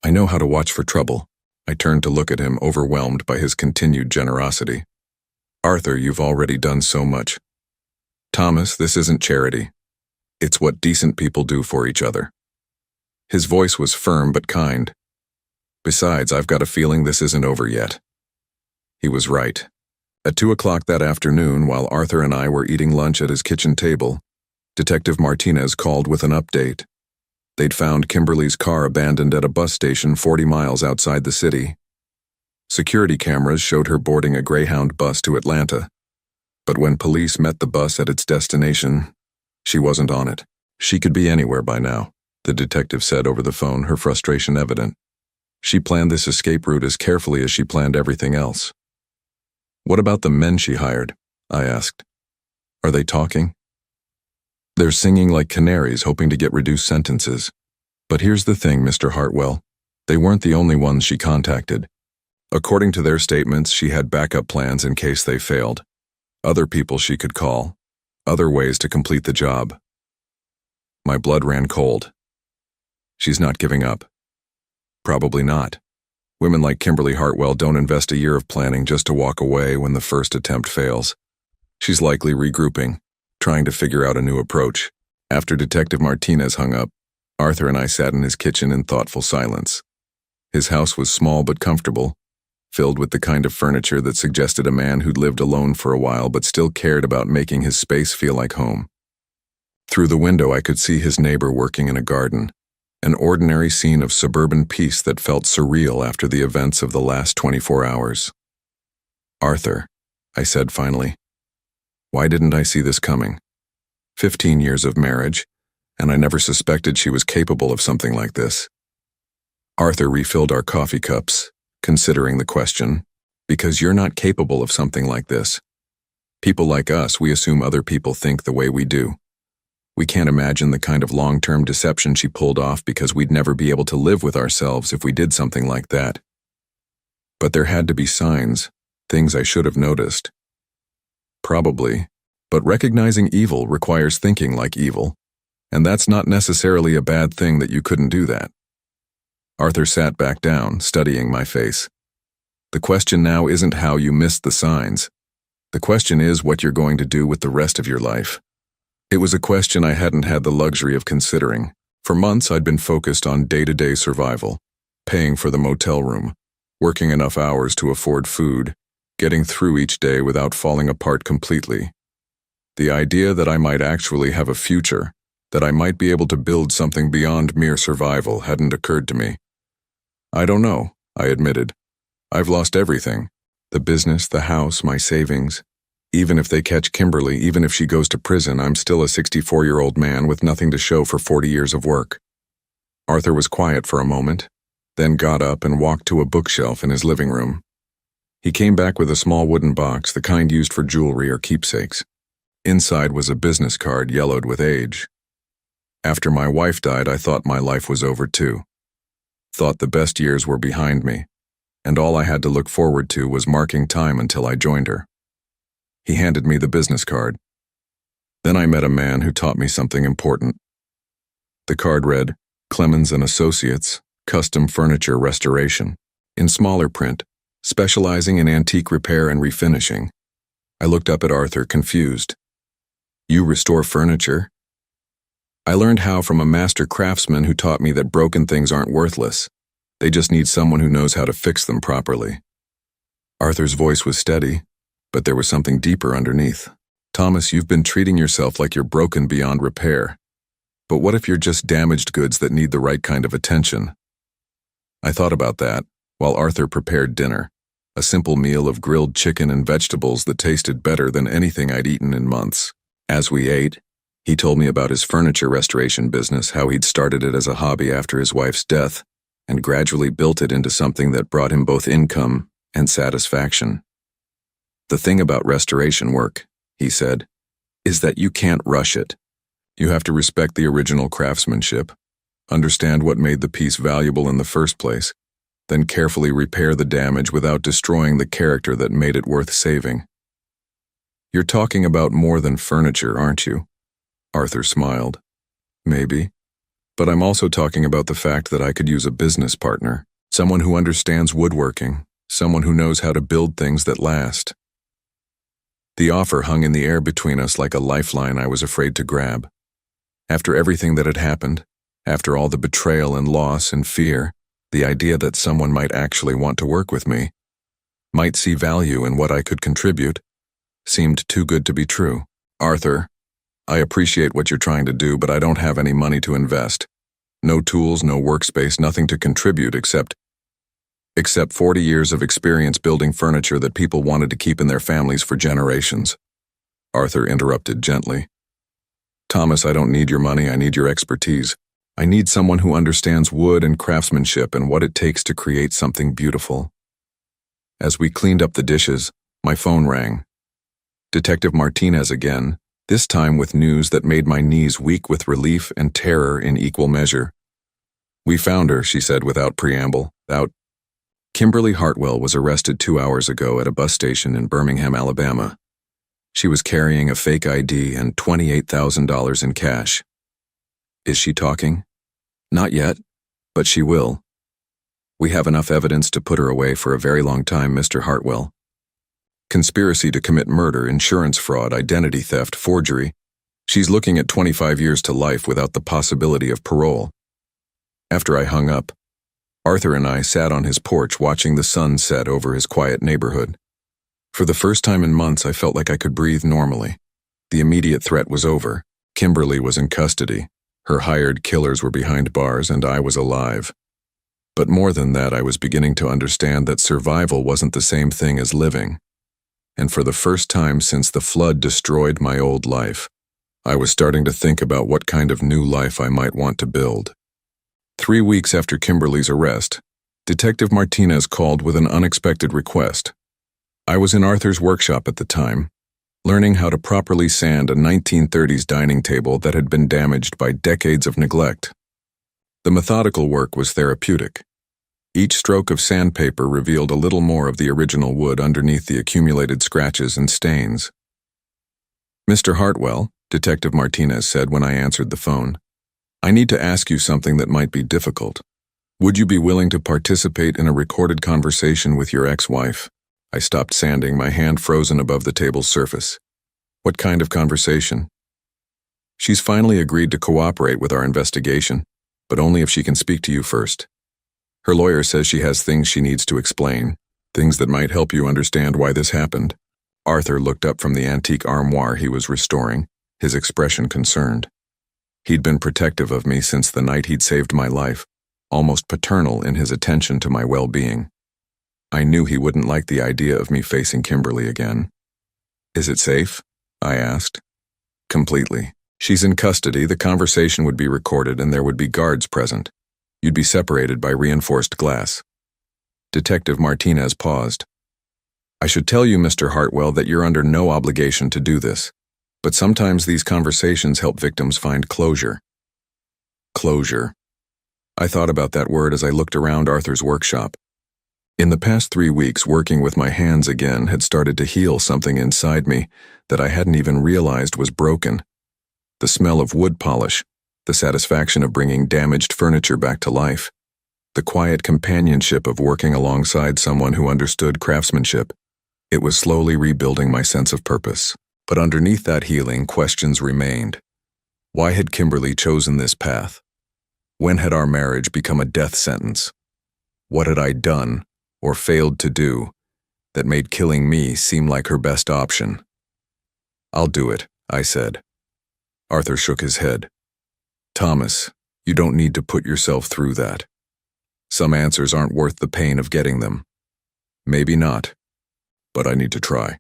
[SPEAKER 1] I know how to watch for trouble. I turned to look at him, overwhelmed by his continued generosity. Arthur, you've already done so much. Thomas, this isn't charity. It's what decent people do for each other. His voice was firm but kind. Besides, I've got a feeling this isn't over yet. He was right. At 2 o'clock that afternoon, while Arthur and I were eating lunch at his kitchen table, Detective Martinez called with an update. They'd found Kimberly's car abandoned at a bus station 40 miles outside the city. Security cameras showed her boarding a Greyhound bus to Atlanta. But when police met the bus at its destination, she wasn't on it. She could be anywhere by now, the detective said over the phone, her frustration evident. She planned this escape route as carefully as she planned everything else. What about the men she hired? I asked. Are they talking? They're singing like canaries, hoping to get reduced sentences. But here's the thing, Mr. Hartwell. They weren't the only ones she contacted. According to their statements, she had backup plans in case they failed. Other people she could call. Other ways to complete the job. My blood ran cold. She's not giving up. Probably not. Women like Kimberly Hartwell don't invest a year of planning just to walk away when the first attempt fails. She's likely regrouping, trying to figure out a new approach. After Detective Martinez hung up, Arthur and I sat in his kitchen in thoughtful silence. His house was small but comfortable, filled with the kind of furniture that suggested a man who'd lived alone for a while but still cared about making his space feel like home. Through the window I could see his neighbor working in a garden, an ordinary scene of suburban peace that felt surreal after the events of the last 24 hours. Arthur, I said finally, why didn't I see this coming? 15 years of marriage, and I never suspected she was capable of something like this. Arthur refilled our coffee cups, considering the question, because you're not capable of something like this. People like us, we assume other people think the way we do. We can't imagine the kind of long-term deception she pulled off because we'd never be able to live with ourselves if we did something like that. But there had to be signs, things I should have noticed. Probably, but recognizing evil requires thinking like evil, and that's not necessarily a bad thing that you couldn't do that. Arthur sat back down, studying my face. The question now isn't how you missed the signs. The question is what you're going to do with the rest of your life. It was a question I hadn't had the luxury of considering. For months I'd been focused on day-to-day survival, paying for the motel room, working enough hours to afford food, getting through each day without falling apart completely. The idea that I might actually have a future, that I might be able to build something beyond mere survival hadn't occurred to me. I don't know, I admitted. I've lost everything. The business, the house, my savings. Even if they catch Kimberly, even if she goes to prison, I'm still a 64-year-old man with nothing to show for 40 years of work. Arthur was quiet for a moment, then got up and walked to a bookshelf in his living room. He came back with a small wooden box, the kind used for jewelry or keepsakes. Inside was a business card yellowed with age. After my wife died, I thought my life was over too. Thought the best years were behind me, and all I had to look forward to was marking time until I joined her. He handed me the business card. Then I met a man who taught me something important. The card read, Clemens & Associates, Custom Furniture Restoration, in smaller print, specializing in antique repair and refinishing. I looked up at Arthur, confused. You restore furniture? I learned how from a master craftsman who taught me that broken things aren't worthless. They just need someone who knows how to fix them properly. Arthur's voice was steady, but there was something deeper underneath. Thomas, you've been treating yourself like you're broken beyond repair. But what if you're just damaged goods that need the right kind of attention? I thought about that while Arthur prepared dinner, a simple meal of grilled chicken and vegetables that tasted better than anything I'd eaten in months. As we ate, he told me about his furniture restoration business, how he'd started it as a hobby after his wife's death, and gradually built it into something that brought him both income and satisfaction. The thing about restoration work, he said, is that you can't rush it. You have to respect the original craftsmanship, understand what made the piece valuable in the first place, then carefully repair the damage without destroying the character that made it worth saving. You're talking about more than furniture, aren't you? Arthur smiled. Maybe. But I'm also talking about the fact that I could use a business partner, someone who understands woodworking, someone who knows how to build things that last. The offer hung in the air between us like a lifeline I was afraid to grab. After everything that had happened, after all the betrayal and loss and fear, the idea that someone might actually want to work with me, might see value in what I could contribute, seemed too good to be true. Arthur, I appreciate what you're trying to do, but I don't have any money to invest. No tools, no workspace, nothing to contribute except 40 years of experience building furniture that people wanted to keep in their families for generations. Arthur interrupted gently. Thomas, I don't need your money, I need your expertise. I need someone who understands wood and craftsmanship and what it takes to create something beautiful. As we cleaned up the dishes, my phone rang. Detective Martinez again, this time with news that made my knees weak with relief and terror in equal measure. "We found her," she said without preamble. Kimberly Hartwell was arrested 2 hours ago at a bus station in Birmingham, Alabama. She was carrying a fake ID and $28,000 in cash. Is she talking? Not yet, but she will. We have enough evidence to put her away for a very long time, Mr. Hartwell. Conspiracy to commit murder, insurance fraud, identity theft, forgery. She's looking at 25 years to life without the possibility of parole. After I hung up, Arthur and I sat on his porch watching the sun set over his quiet neighborhood. For the first time in months, I felt like I could breathe normally. The immediate threat was over. Kimberly was in custody. Her hired killers were behind bars, and I was alive. But more than that, I was beginning to understand that survival wasn't the same thing as living. And for the first time since the flood destroyed my old life, I was starting to think about what kind of new life I might want to build. 3 weeks after Kimberly's arrest, Detective Martinez called with an unexpected request. I was in Arthur's workshop at the time, learning how to properly sand a 1930s dining table that had been damaged by decades of neglect. The methodical work was therapeutic. Each stroke of sandpaper revealed a little more of the original wood underneath the accumulated scratches and stains. "Mr. Hartwell," Detective Martinez said when I answered the phone, "I need to ask you something that might be difficult. Would you be willing to participate in a recorded conversation with your ex-wife?" I stopped sanding, my hand frozen above the table's surface. "What kind of conversation?" "She's finally agreed to cooperate with our investigation, but only if she can speak to you first. Her lawyer says she has things she needs to explain, things that might help you understand why this happened." Arthur looked up from the antique armoire he was restoring, his expression concerned. He'd been protective of me since the night he'd saved my life, almost paternal in his attention to my well-being. I knew he wouldn't like the idea of me facing Kimberly again. "Is it safe?" I asked. "Completely. She's in custody, the conversation would be recorded, and there would be guards present. You'd be separated by reinforced glass." Detective Martinez paused. "I should tell you, Mr. Hartwell, that you're under no obligation to do this, but sometimes these conversations help victims find closure." Closure. I thought about that word as I looked around Arthur's workshop. In the past 3 weeks, working with my hands again had started to heal something inside me that I hadn't even realized was broken. The smell of wood polish, the satisfaction of bringing damaged furniture back to life, the quiet companionship of working alongside someone who understood craftsmanship. It was slowly rebuilding my sense of purpose. But underneath that healing, questions remained. Why had Kimberly chosen this path? When had our marriage become a death sentence? What had I done, or failed to do, that made killing me seem like her best option? "I'll do it," I said. Arthur shook his head. "Thomas, you don't need to put yourself through that. Some answers aren't worth the pain of getting them. Maybe not, but I need to try."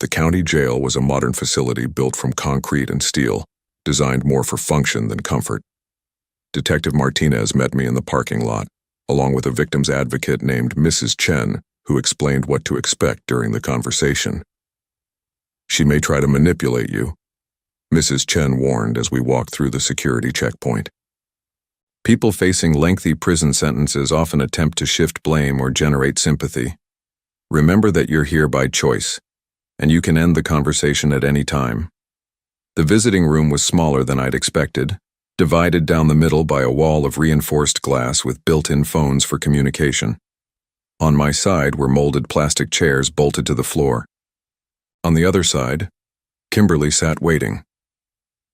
[SPEAKER 1] The county jail was a modern facility built from concrete and steel, designed more for function than comfort. Detective Martinez met me in the parking lot, along with a victim's advocate named Mrs. Chen, who explained what to expect during the conversation. "She may try to manipulate you," Mrs. Chen warned as we walked through the security checkpoint. "People facing lengthy prison sentences often attempt to shift blame or generate sympathy. Remember that you're here by choice, and you can end the conversation at any time." The visiting room was smaller than I'd expected, divided down the middle by a wall of reinforced glass with built-in phones for communication. On my side were molded plastic chairs bolted to the floor. On the other side, Kimberly sat waiting.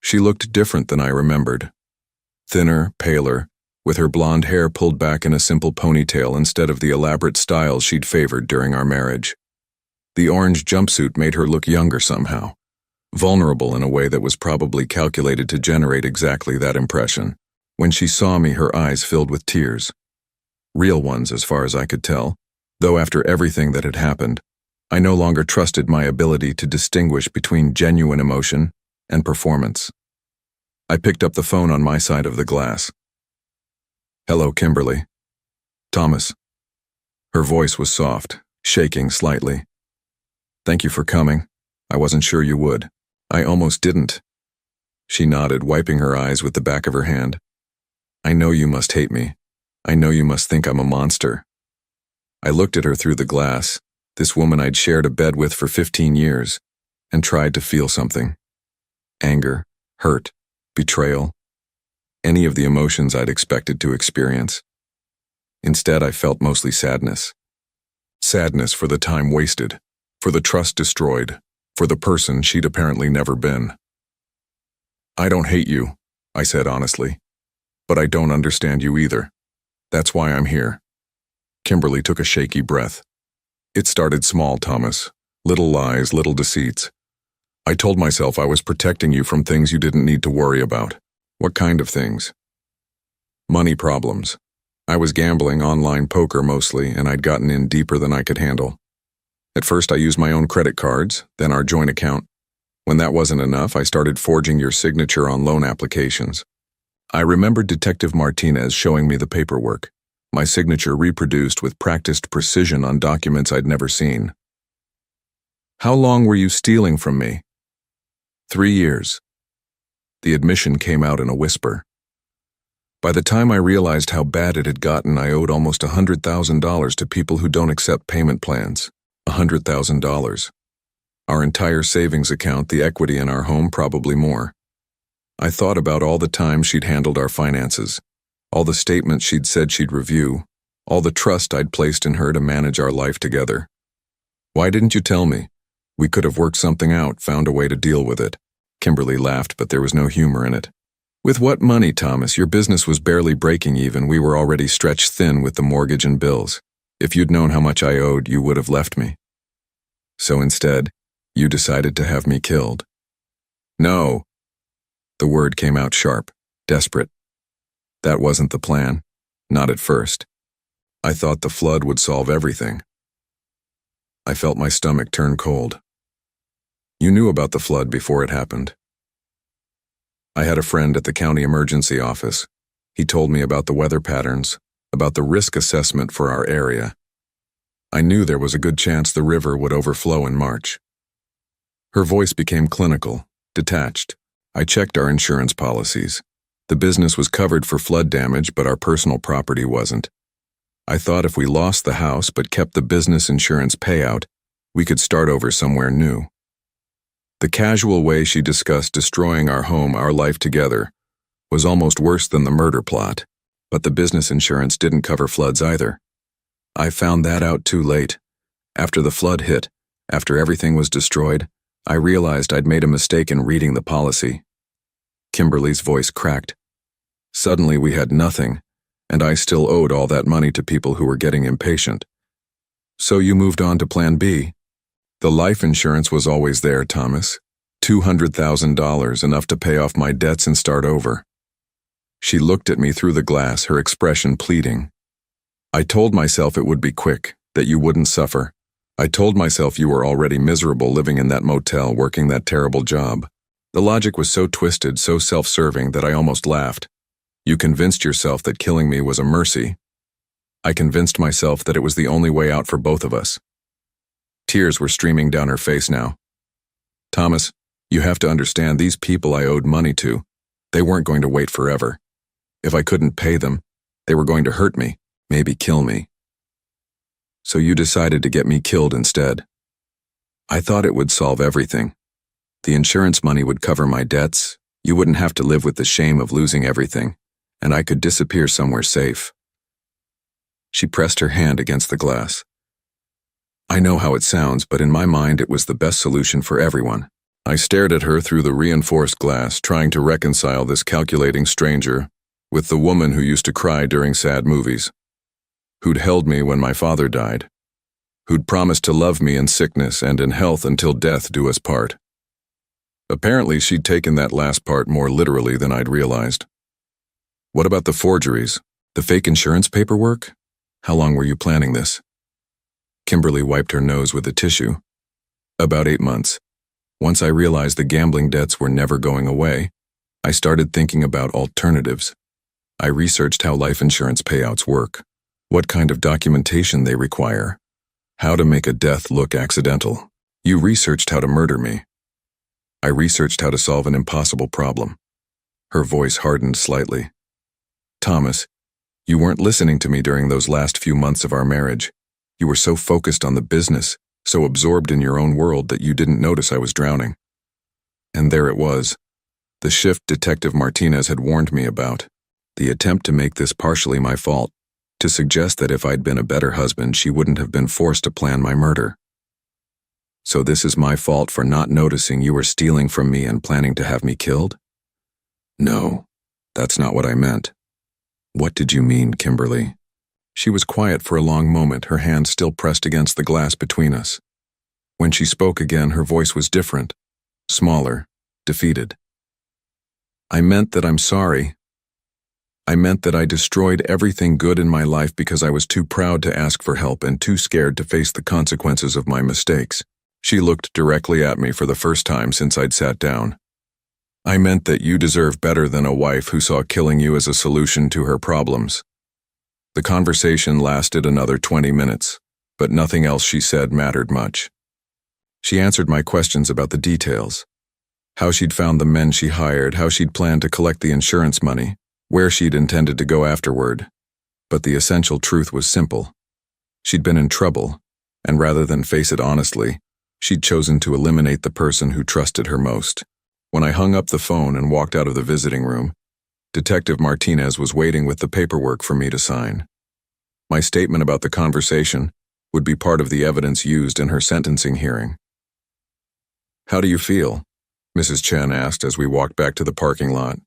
[SPEAKER 1] She looked different than I remembered. Thinner, paler, with her blonde hair pulled back in a simple ponytail instead of the elaborate style she'd favored during our marriage. The orange jumpsuit made her look younger somehow, vulnerable in a way that was probably calculated to generate exactly that impression. When she saw me, her eyes filled with tears. Real ones, as far as I could tell, though after everything that had happened, I no longer trusted my ability to distinguish between genuine emotion and performance. I picked up the phone on my side of the glass. "Hello, Kimberly." "Thomas." Her voice was soft, shaking slightly. "Thank you for coming. I wasn't sure you would." "I almost didn't." She nodded, wiping her eyes with the back of her hand. "I know you must hate me. I know you must think I'm a monster." I looked at her through the glass, this woman I'd shared a bed with for 15 years, and tried to feel something. Anger, hurt, betrayal, any of the emotions I'd expected to experience. Instead, I felt mostly sadness. Sadness for the time wasted, for the trust destroyed, for the person she'd apparently never been. "I don't hate you," I said honestly, "but I don't understand you either. That's why I'm here." Kimberly took a shaky breath. "It started small, Thomas. Little lies, little deceits. I told myself I was protecting you from things you didn't need to worry about." "What kind of things?" "Money problems. I was gambling, online poker mostly, and I'd gotten in deeper than I could handle. At first I used my own credit cards, then our joint account. When that wasn't enough, I started forging your signature on loan applications. I remembered Detective Martinez showing me the paperwork, my signature reproduced with practiced precision on documents I'd never seen. "How long were you stealing from me?" 3 years. The admission came out in a whisper. By the time I realized how bad it had gotten, I owed almost $100,000 to people who don't accept payment plans. $100,000. Our entire savings account, the equity in our home, probably more. I thought about all the times she'd handled our finances, all the statements she'd said she'd review, all the trust I'd placed in her to manage our life together. "Why didn't you tell me? We could have worked something out, found a way to deal with it." Kimberly laughed, but there was no humor in it. "With what money, Thomas? Your business was barely breaking even. We were already stretched thin with the mortgage and bills. If you'd known how much I owed, you would have left me. So instead, you decided to have me killed." "No." The word came out sharp, desperate. "That wasn't the plan. Not at first. I thought the flood would solve everything." I felt my stomach turn cold. "You knew about the flood before it happened." "I had a friend at the county emergency office. He told me about the weather patterns, about the risk assessment for our area. I knew there was a good chance the river would overflow in March." Her voice became clinical, detached. "I checked our insurance policies. The business was covered for flood damage, but our personal property wasn't. I thought if we lost the house but kept the business insurance payout, we could start over somewhere new." The casual way she discussed destroying our home, our life together, was almost worse than the murder plot. But the business insurance didn't cover floods either. I found that out too late. After the flood hit, after everything was destroyed, I realized I'd made a mistake in reading the policy. Kimberly's voice cracked. Suddenly we had nothing, and I still owed all that money to people who were getting impatient. "So you moved on to Plan B?" "The life insurance was always there, Thomas. $200,000, enough to pay off my debts and start over." She looked at me through the glass, her expression pleading. "I told myself it would be quick, that you wouldn't suffer. I told myself you were already miserable living in that motel, working that terrible job." The logic was so twisted, so self-serving that I almost laughed. "You convinced yourself that killing me was a mercy. I convinced myself that it was the only way out for both of us." Tears were streaming down her face now. "Thomas, you have to understand, these people I owed money to, they weren't going to wait forever. If I couldn't pay them, they were going to hurt me, maybe kill me. So you decided to get me killed instead. I thought it would solve everything. The insurance money would cover my debts, you wouldn't have to live with the shame of losing everything, and I could disappear somewhere safe." She pressed her hand against the glass. "I know how it sounds, but in my mind it was the best solution for everyone." I stared at her through the reinforced glass, trying to reconcile this calculating stranger with the woman who used to cry during sad movies, who'd held me when my father died, who'd promised to love me in sickness and in health until death do us part. Apparently she'd taken that last part more literally than I'd realized. "What about the forgeries? The fake insurance paperwork? How long were you planning this?" Kimberly wiped her nose with a tissue. "About 8 months. Once I realized the gambling debts were never going away, I started thinking about alternatives. I researched how life insurance payouts work, what kind of documentation they require, how to make a death look accidental. You researched how to murder me. I researched how to solve an impossible problem. Her voice hardened slightly. Thomas, you weren't listening to me during those last few months of our marriage. You were so focused on the business, so absorbed in your own world that you didn't notice I was drowning. And there it was, the shift Detective Martinez had warned me about. The attempt to make this partially my fault, to suggest that if I'd been a better husband, she wouldn't have been forced to plan my murder. So this is my fault for not noticing you were stealing from me and planning to have me killed? No, that's not what I meant. What did you mean, Kimberly? She was quiet for a long moment, her hand still pressed against the glass between us. When she spoke again, her voice was different, smaller, defeated. I meant that I'm sorry. I meant that I destroyed everything good in my life because I was too proud to ask for help and too scared to face the consequences of my mistakes. She looked directly at me for the first time since I'd sat down. I meant that you deserve better than a wife who saw killing you as a solution to her problems. The conversation lasted another 20 minutes, but nothing else she said mattered much. She answered my questions about the details. How she'd found the men she hired, how she'd planned to collect the insurance money, where she'd intended to go afterward. But the essential truth was simple. She'd been in trouble, and rather than face it honestly, she'd chosen to eliminate the person who trusted her most. When I hung up the phone and walked out of the visiting room, Detective Martinez was waiting with the paperwork for me to sign. My statement about the conversation would be part of the evidence used in her sentencing hearing. How do you feel? Mrs. Chen asked as we walked back to the parking lot.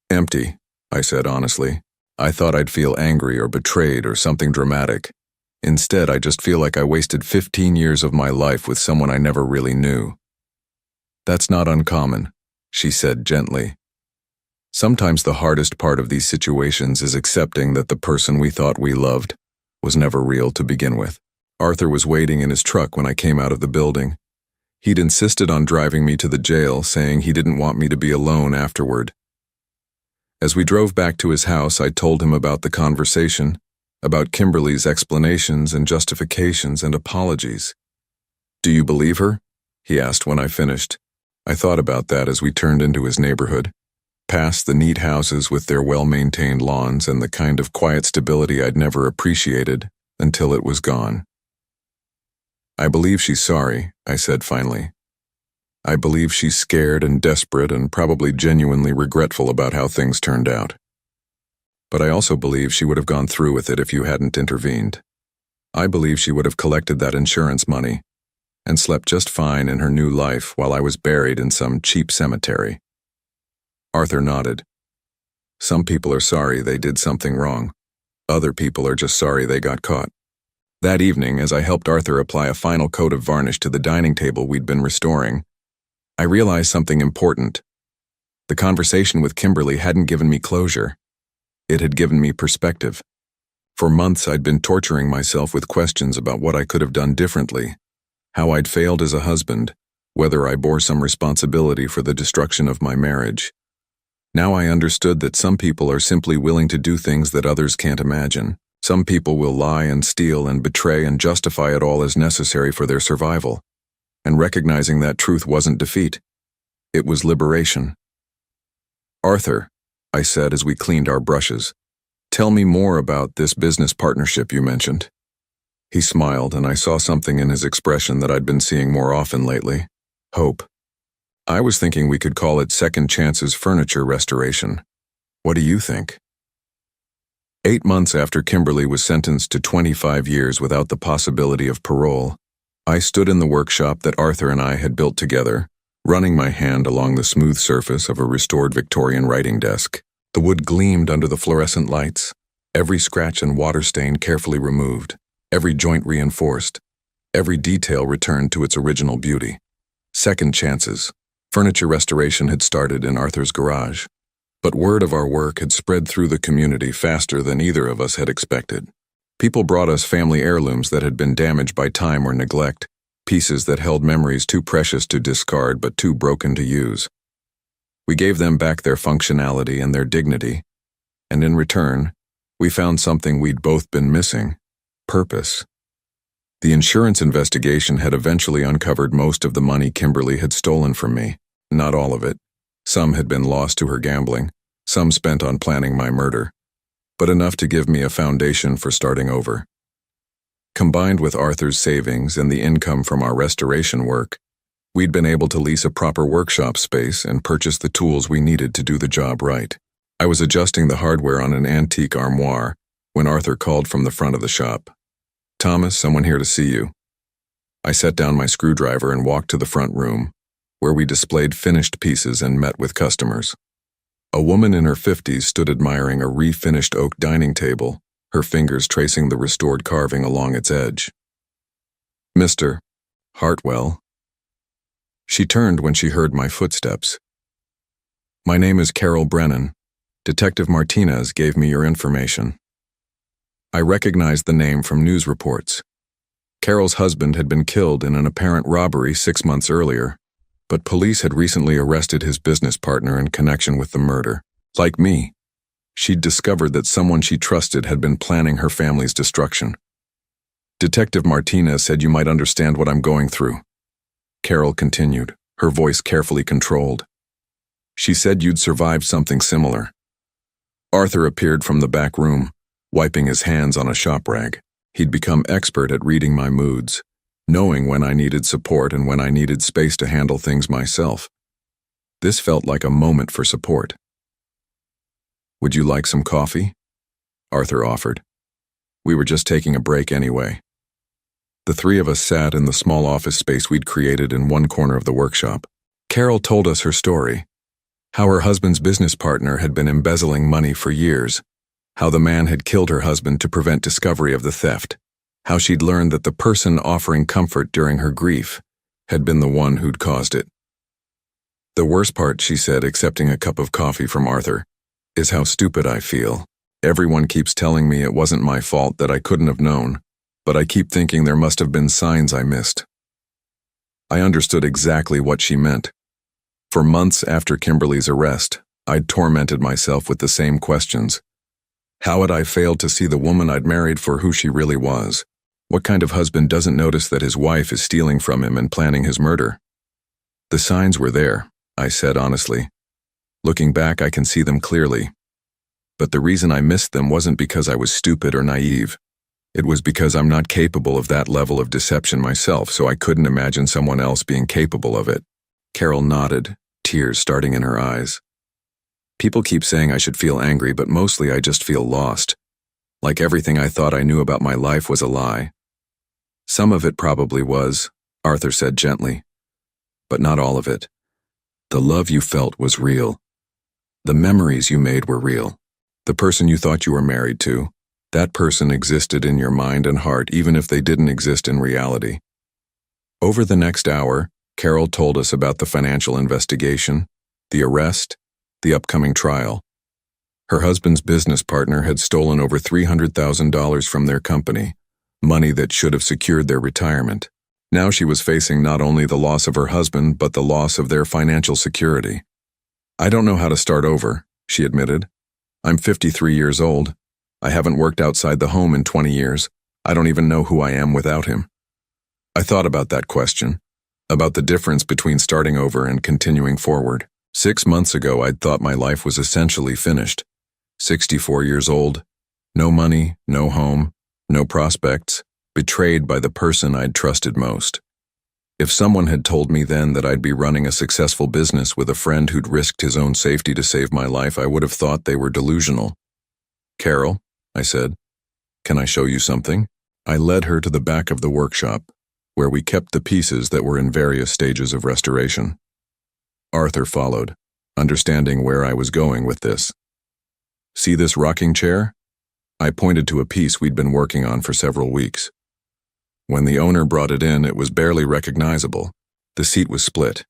[SPEAKER 1] Empty, I said honestly. I thought I'd feel angry or betrayed or something dramatic. Instead, I just feel like I wasted 15 years of my life with someone I never really knew. That's not uncommon, she said gently. Sometimes the hardest part of these situations is accepting that the person we thought we loved was never real to begin with. Arthur was waiting in his truck when I came out of the building. He'd insisted on driving me to the jail, saying he didn't want me to be alone afterward. As we drove back to his house, I told him about the conversation, about Kimberly's explanations and justifications and apologies. Do you believe her? He asked when I finished. I thought about that as we turned into his neighborhood, past the neat houses with their well-maintained lawns and the kind of quiet stability I'd never appreciated until it was gone. I believe she's sorry, I said finally. I believe she's scared and desperate and probably genuinely regretful about how things turned out. But I also believe she would have gone through with it if you hadn't intervened. I believe she would have collected that insurance money and slept just fine in her new life while I was buried in some cheap cemetery. Arthur nodded. Some people are sorry they did something wrong. Other people are just sorry they got caught. That evening, as I helped Arthur apply a final coat of varnish to the dining table we'd been restoring, I realized something important. The conversation with Kimberly hadn't given me closure. It had given me perspective. For months, I'd been torturing myself with questions about what I could have done differently, how I'd failed as a husband, whether I bore some responsibility for the destruction of my marriage. Now I understood that some people are simply willing to do things that others can't imagine. Some people will lie and steal and betray and justify it all as necessary for their survival. And recognizing that truth wasn't defeat. It was liberation. Arthur, I said as we cleaned our brushes, tell me more about this business partnership you mentioned. He smiled, and I saw something in his expression that I'd been seeing more often lately. Hope. I was thinking we could call it Second Chances Furniture Restoration. What do you think? 8 months after Kimberly was sentenced to 25 years without the possibility of parole, I stood in the workshop that Arthur and I had built together, running my hand along the smooth surface of a restored Victorian writing desk. The wood gleamed under the fluorescent lights, every scratch and water stain carefully removed, every joint reinforced, every detail returned to its original beauty. Second chances. Furniture restoration had started in Arthur's garage, but word of our work had spread through the community faster than either of us had expected. People brought us family heirlooms that had been damaged by time or neglect, pieces that held memories too precious to discard but too broken to use. We gave them back their functionality and their dignity, and in return, we found something we'd both been missing: purpose. The insurance investigation had eventually uncovered most of the money Kimberly had stolen from me. Not all of it. Some had been lost to her gambling, some spent on planning my murder, but enough to give me a foundation for starting over. Combined with Arthur's savings and the income from our restoration work, we'd been able to lease a proper workshop space and purchase the tools we needed to do the job right. I was adjusting the hardware on an antique armoire when Arthur called from the front of the shop. "Thomas, someone here to see you." I set down my screwdriver and walked to the front room, where we displayed finished pieces and met with customers. A woman in her 50s stood admiring a refinished oak dining table, her fingers tracing the restored carving along its edge. "Mr. Hartwell." She turned when she heard my footsteps. "My name is Carol Brennan. Detective Martinez gave me your information." I recognized the name from news reports. Carol's husband had been killed in an apparent robbery 6 months earlier, but police had recently arrested his business partner in connection with the murder. Like me, she'd discovered that someone she trusted had been planning her family's destruction. "Detective Martinez said you might understand what I'm going through," Carol continued, her voice carefully controlled. "She said you'd survived something similar." Arthur appeared from the back room, wiping his hands on a shop rag. He'd become expert at reading my moods, knowing when I needed support and when I needed space to handle things myself. This felt like a moment for support. "Would you like some coffee?" Arthur offered. We were just taking a break anyway. The three of us sat in the small office space we'd created in one corner of the workshop. Carol told us her story, how her husband's business partner had been embezzling money for years, how the man had killed her husband to prevent discovery of the theft, how she'd learned that the person offering comfort during her grief had been the one who'd caused it. "The worst part," she said, accepting a cup of coffee from Arthur, "is how stupid I feel. Everyone keeps telling me it wasn't my fault, that I couldn't have known, but I keep thinking there must have been signs I missed." I understood exactly what she meant. For months after Kimberly's arrest, I'd tormented myself with the same questions. How had I failed to see the woman I'd married for who she really was? What kind of husband doesn't notice that his wife is stealing from him and planning his murder? "The signs were there," I said honestly. "Looking back, I can see them clearly. But the reason I missed them wasn't because I was stupid or naive. It was because I'm not capable of that level of deception myself, so I couldn't imagine someone else being capable of it." Carol nodded, tears starting in her eyes. "People keep saying I should feel angry, but mostly I just feel lost. Like everything I thought I knew about my life was a lie." "Some of it probably was," Arthur said gently. "But not all of it. The love you felt was real. The memories you made were real. The person you thought you were married to, that person existed in your mind and heart even if they didn't exist in reality." Over the next hour, Carol told us about the financial investigation, the arrest, the upcoming trial. Her husband's business partner had stolen over $300,000 from their company, money that should have secured their retirement. Now she was facing not only the loss of her husband, but the loss of their financial security. "I don't know how to start over," she admitted. "I'm 53 years old. I haven't worked outside the home in 20 years. I don't even know who I am without him." I thought about that question, about the difference between starting over and continuing forward. 6 months ago, I'd thought my life was essentially finished. 64 years old, no money, no home, no prospects, betrayed by the person I'd trusted most. If someone had told me then that I'd be running a successful business with a friend who'd risked his own safety to save my life, I would have thought they were delusional. "Carol," I said, "can I show you something?" I led her to the back of the workshop, where we kept the pieces that were in various stages of restoration. Arthur followed, understanding where I was going with this. "See this rocking chair?" I pointed to a piece we'd been working on for several weeks. When the owner brought it in, it was barely recognizable. The seat was split.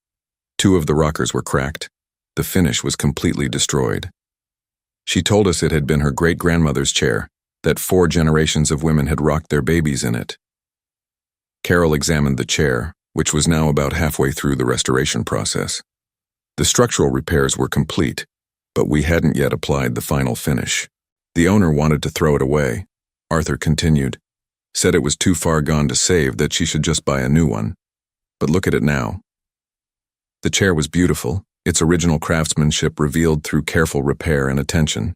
[SPEAKER 1] 2 of the rockers were cracked. The finish was completely destroyed. She told us it had been her great-grandmother's chair, that 4 generations of women had rocked their babies in it. Carol examined the chair, which was now about halfway through the restoration process. The structural repairs were complete, but we hadn't yet applied the final finish. The owner wanted to throw it away. Arthur continued, said it was too far gone to save, that she should just buy a new one. But look at it now. The chair was beautiful, its original craftsmanship revealed through careful repair and attention.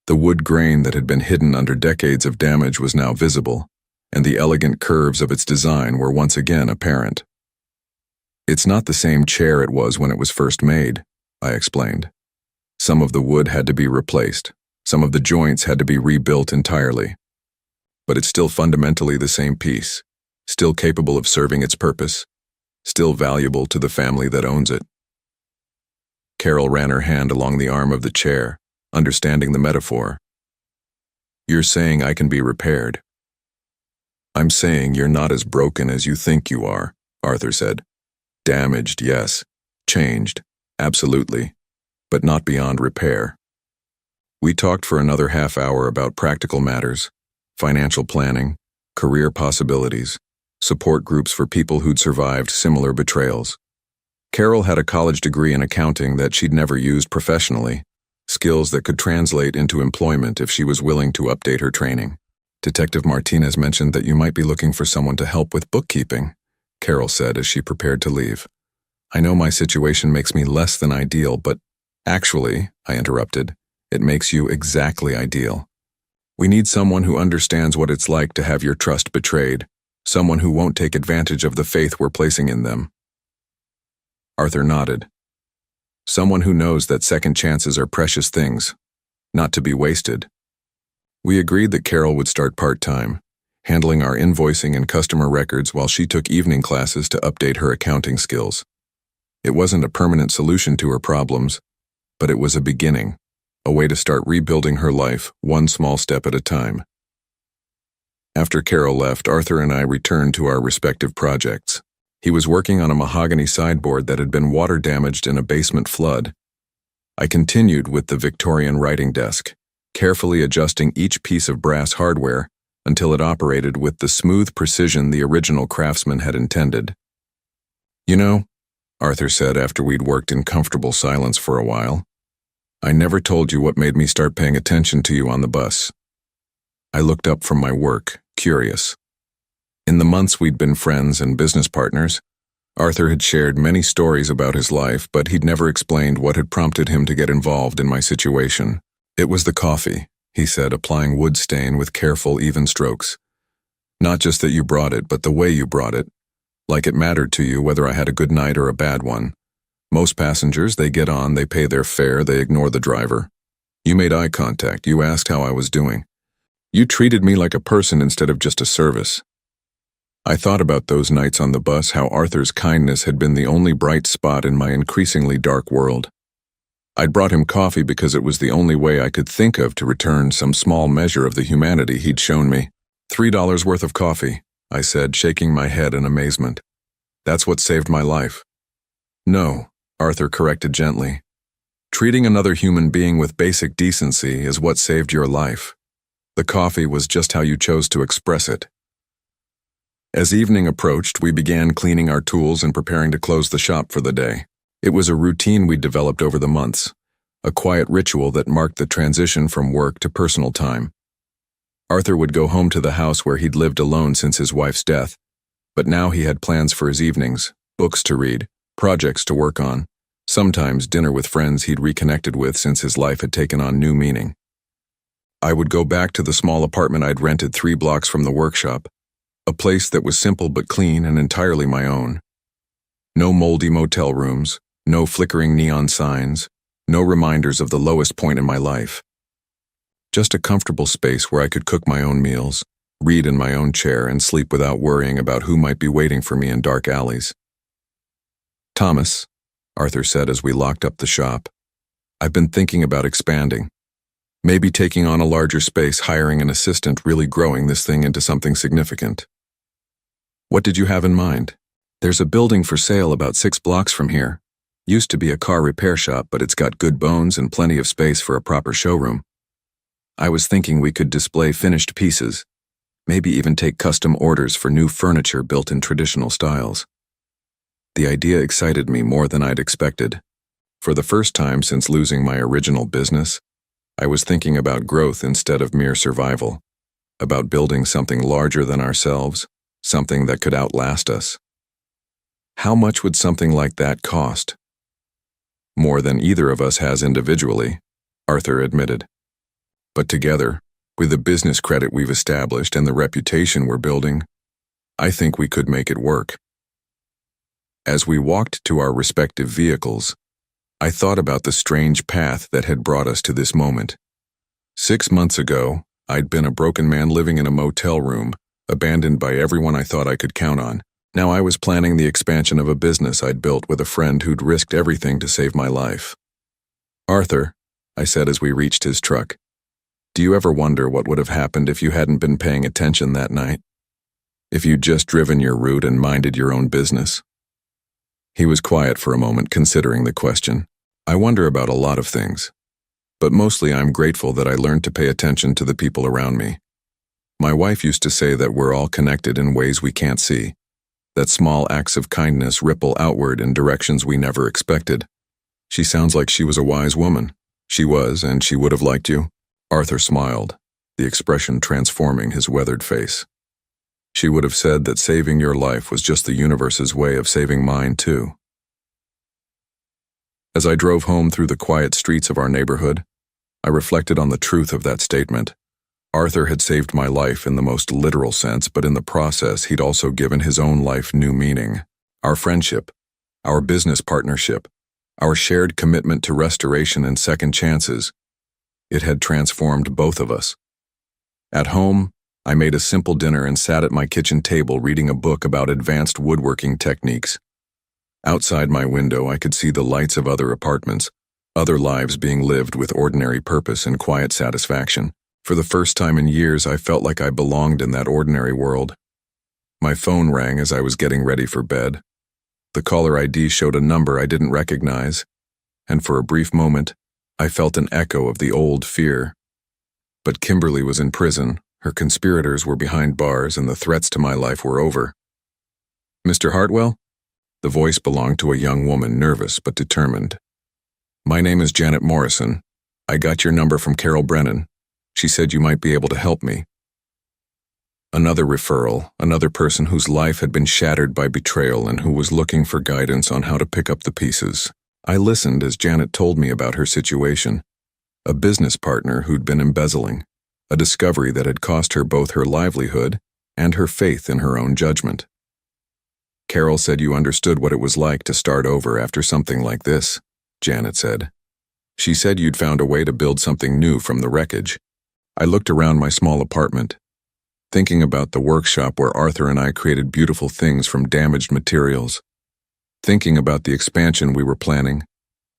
[SPEAKER 1] The wood grain that had been hidden under decades of damage was now visible, and the elegant curves of its design were once again apparent. It's not the same chair it was when it was first made, I explained. Some of the wood had to be replaced, some of the joints had to be rebuilt entirely. But it's still fundamentally the same piece, still capable of serving its purpose, still valuable to the family that owns it. Carol ran her hand along the arm of the chair, understanding the metaphor. You're saying I can be repaired. I'm saying you're not as broken as you think you are, Arthur said. Damaged, yes. Changed, absolutely. But not beyond repair. We talked for another half hour about practical matters, financial planning, career possibilities, support groups for people who'd survived similar betrayals. Carol had a college degree in accounting that she'd never used professionally, skills that could translate into employment if she was willing to update her training. Detective Martinez mentioned that you might be looking for someone to help with bookkeeping, Carol said as she prepared to leave. I know my situation makes me less than ideal, but actually, I interrupted, it makes you exactly ideal. We need someone who understands what it's like to have your trust betrayed, someone who won't take advantage of the faith we're placing in them. Arthur nodded. Someone who knows that second chances are precious things, not to be wasted. We agreed that Carol would start part-time, handling our invoicing and customer records while she took evening classes to update her accounting skills. It wasn't a permanent solution to her problems, but it was a beginning, a way to start rebuilding her life one small step at a time. After Carol left, Arthur and I returned to our respective projects. He was working on a mahogany sideboard that had been water damaged in a basement flood. I continued with the Victorian writing desk, carefully adjusting each piece of brass hardware until it operated with the smooth precision the original craftsman had intended. You know, Arthur said after we'd worked in comfortable silence for a while, I never told you what made me start paying attention to you on the bus. I looked up from my work, curious. In the months we'd been friends and business partners, Arthur had shared many stories about his life, but he'd never explained what had prompted him to get involved in my situation. It was the coffee, he said, applying wood stain with careful, even strokes. Not just that you brought it, but the way you brought it. Like it mattered to you whether I had a good night or a bad one. Most passengers, they get on, they pay their fare, they ignore the driver. You made eye contact, you asked how I was doing. You treated me like a person instead of just a service. I thought about those nights on the bus, how Arthur's kindness had been the only bright spot in my increasingly dark world. I'd brought him coffee because it was the only way I could think of to return some small measure of the humanity he'd shown me. $3 worth of coffee, I said, shaking my head in amazement. That's what saved my life. No, Arthur corrected gently. Treating another human being with basic decency is what saved your life. The coffee was just how you chose to express it. As evening approached, we began cleaning our tools and preparing to close the shop for the day. It was a routine we'd developed over the months, a quiet ritual that marked the transition from work to personal time. Arthur would go home to the house where he'd lived alone since his wife's death, but now he had plans for his evenings, books to read, projects to work on, sometimes dinner with friends he'd reconnected with since his life had taken on new meaning. I would go back to the small apartment I'd rented 3 blocks from the workshop, a place that was simple but clean and entirely my own. No moldy motel rooms, no flickering neon signs, no reminders of the lowest point in my life. Just a comfortable space where I could cook my own meals, read in my own chair, and sleep without worrying about who might be waiting for me in dark alleys. Thomas, Arthur said as we locked up the shop, I've been thinking about expanding. Maybe taking on a larger space, hiring an assistant, really growing this thing into something significant. What did you have in mind? There's a building for sale about 6 blocks from here. Used to be a car repair shop, but it's got good bones and plenty of space for a proper showroom. I was thinking we could display finished pieces, maybe even take custom orders for new furniture built in traditional styles. The idea excited me more than I'd expected. For the first time since losing my original business, I was thinking about growth instead of mere survival, about building something larger than ourselves, something that could outlast us. How much would something like that cost? More than either of us has individually, Arthur admitted. But together, with the business credit we've established and the reputation we're building, I think we could make it work. As we walked to our respective vehicles, I thought about the strange path that had brought us to this moment. 6 months ago, I'd been a broken man living in a motel room, abandoned by everyone I thought I could count on. Now I was planning the expansion of a business I'd built with a friend who'd risked everything to save my life. "Arthur," I said as we reached his truck, "do you ever wonder what would have happened if you hadn't been paying attention that night? If you'd just driven your route and minded your own business?" He was quiet for a moment, considering the question. "I wonder about a lot of things, but mostly I'm grateful that I learned to pay attention to the people around me. My wife used to say that we're all connected in ways we can't see, that small acts of kindness ripple outward in directions we never expected." She sounds like she was a wise woman. She was, and she would have liked you. Arthur smiled, the expression transforming his weathered face. "She would have said that saving your life was just the universe's way of saving mine too." As I drove home through the quiet streets of our neighborhood, I reflected on the truth of that statement. Arthur had saved my life in the most literal sense, but in the process he'd also given his own life new meaning. Our friendship, our business partnership, our shared commitment to restoration and second chances, it had transformed both of us. At home, I made a simple dinner and sat at my kitchen table reading a book about advanced woodworking techniques. Outside my window, I could see the lights of other apartments, other lives being lived with ordinary purpose and quiet satisfaction. For the first time in years, I felt like I belonged in that ordinary world. My phone rang as I was getting ready for bed. The caller ID showed a number I didn't recognize, and for a brief moment, I felt an echo of the old fear. But Kimberly was in prison, her conspirators were behind bars, and the threats to my life were over. "Mr. Hartwell?" The voice belonged to a young woman, nervous but determined. "My name is Janet Morrison. I got your number from Carol Brennan. She said you might be able to help me." Another referral, another person whose life had been shattered by betrayal and who was looking for guidance on how to pick up the pieces. I listened as Janet told me about her situation. A business partner who'd been embezzling, a discovery that had cost her both her livelihood and her faith in her own judgment. "Carol said you understood what it was like to start over after something like this," Janet said. "She said you'd found a way to build something new from the wreckage." I looked around my small apartment, thinking about the workshop where Arthur and I created beautiful things from damaged materials, thinking about the expansion we were planning,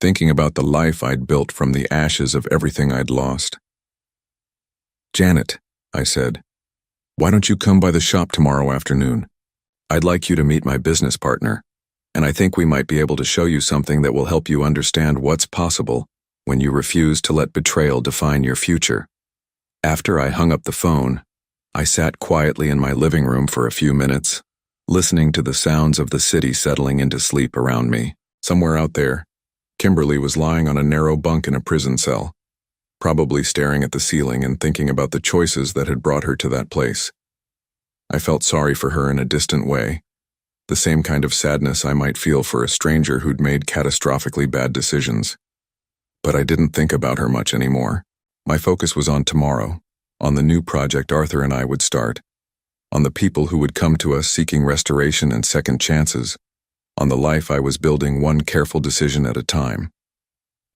[SPEAKER 1] thinking about the life I'd built from the ashes of everything I'd lost. "Janet," I said, "why don't you come by the shop tomorrow afternoon? I'd like you to meet my business partner, and I think we might be able to show you something that will help you understand what's possible when you refuse to let betrayal define your future." After I hung up the phone, I sat quietly in my living room for a few minutes, listening to the sounds of the city settling into sleep around me. Somewhere out there, Kimberly was lying on a narrow bunk in a prison cell, probably staring at the ceiling and thinking about the choices that had brought her to that place. I felt sorry for her in a distant way, the same kind of sadness I might feel for a stranger who'd made catastrophically bad decisions. But I didn't think about her much anymore. My focus was on tomorrow, on the new project Arthur and I would start, on the people who would come to us seeking restoration and second chances, on the life I was building one careful decision at a time.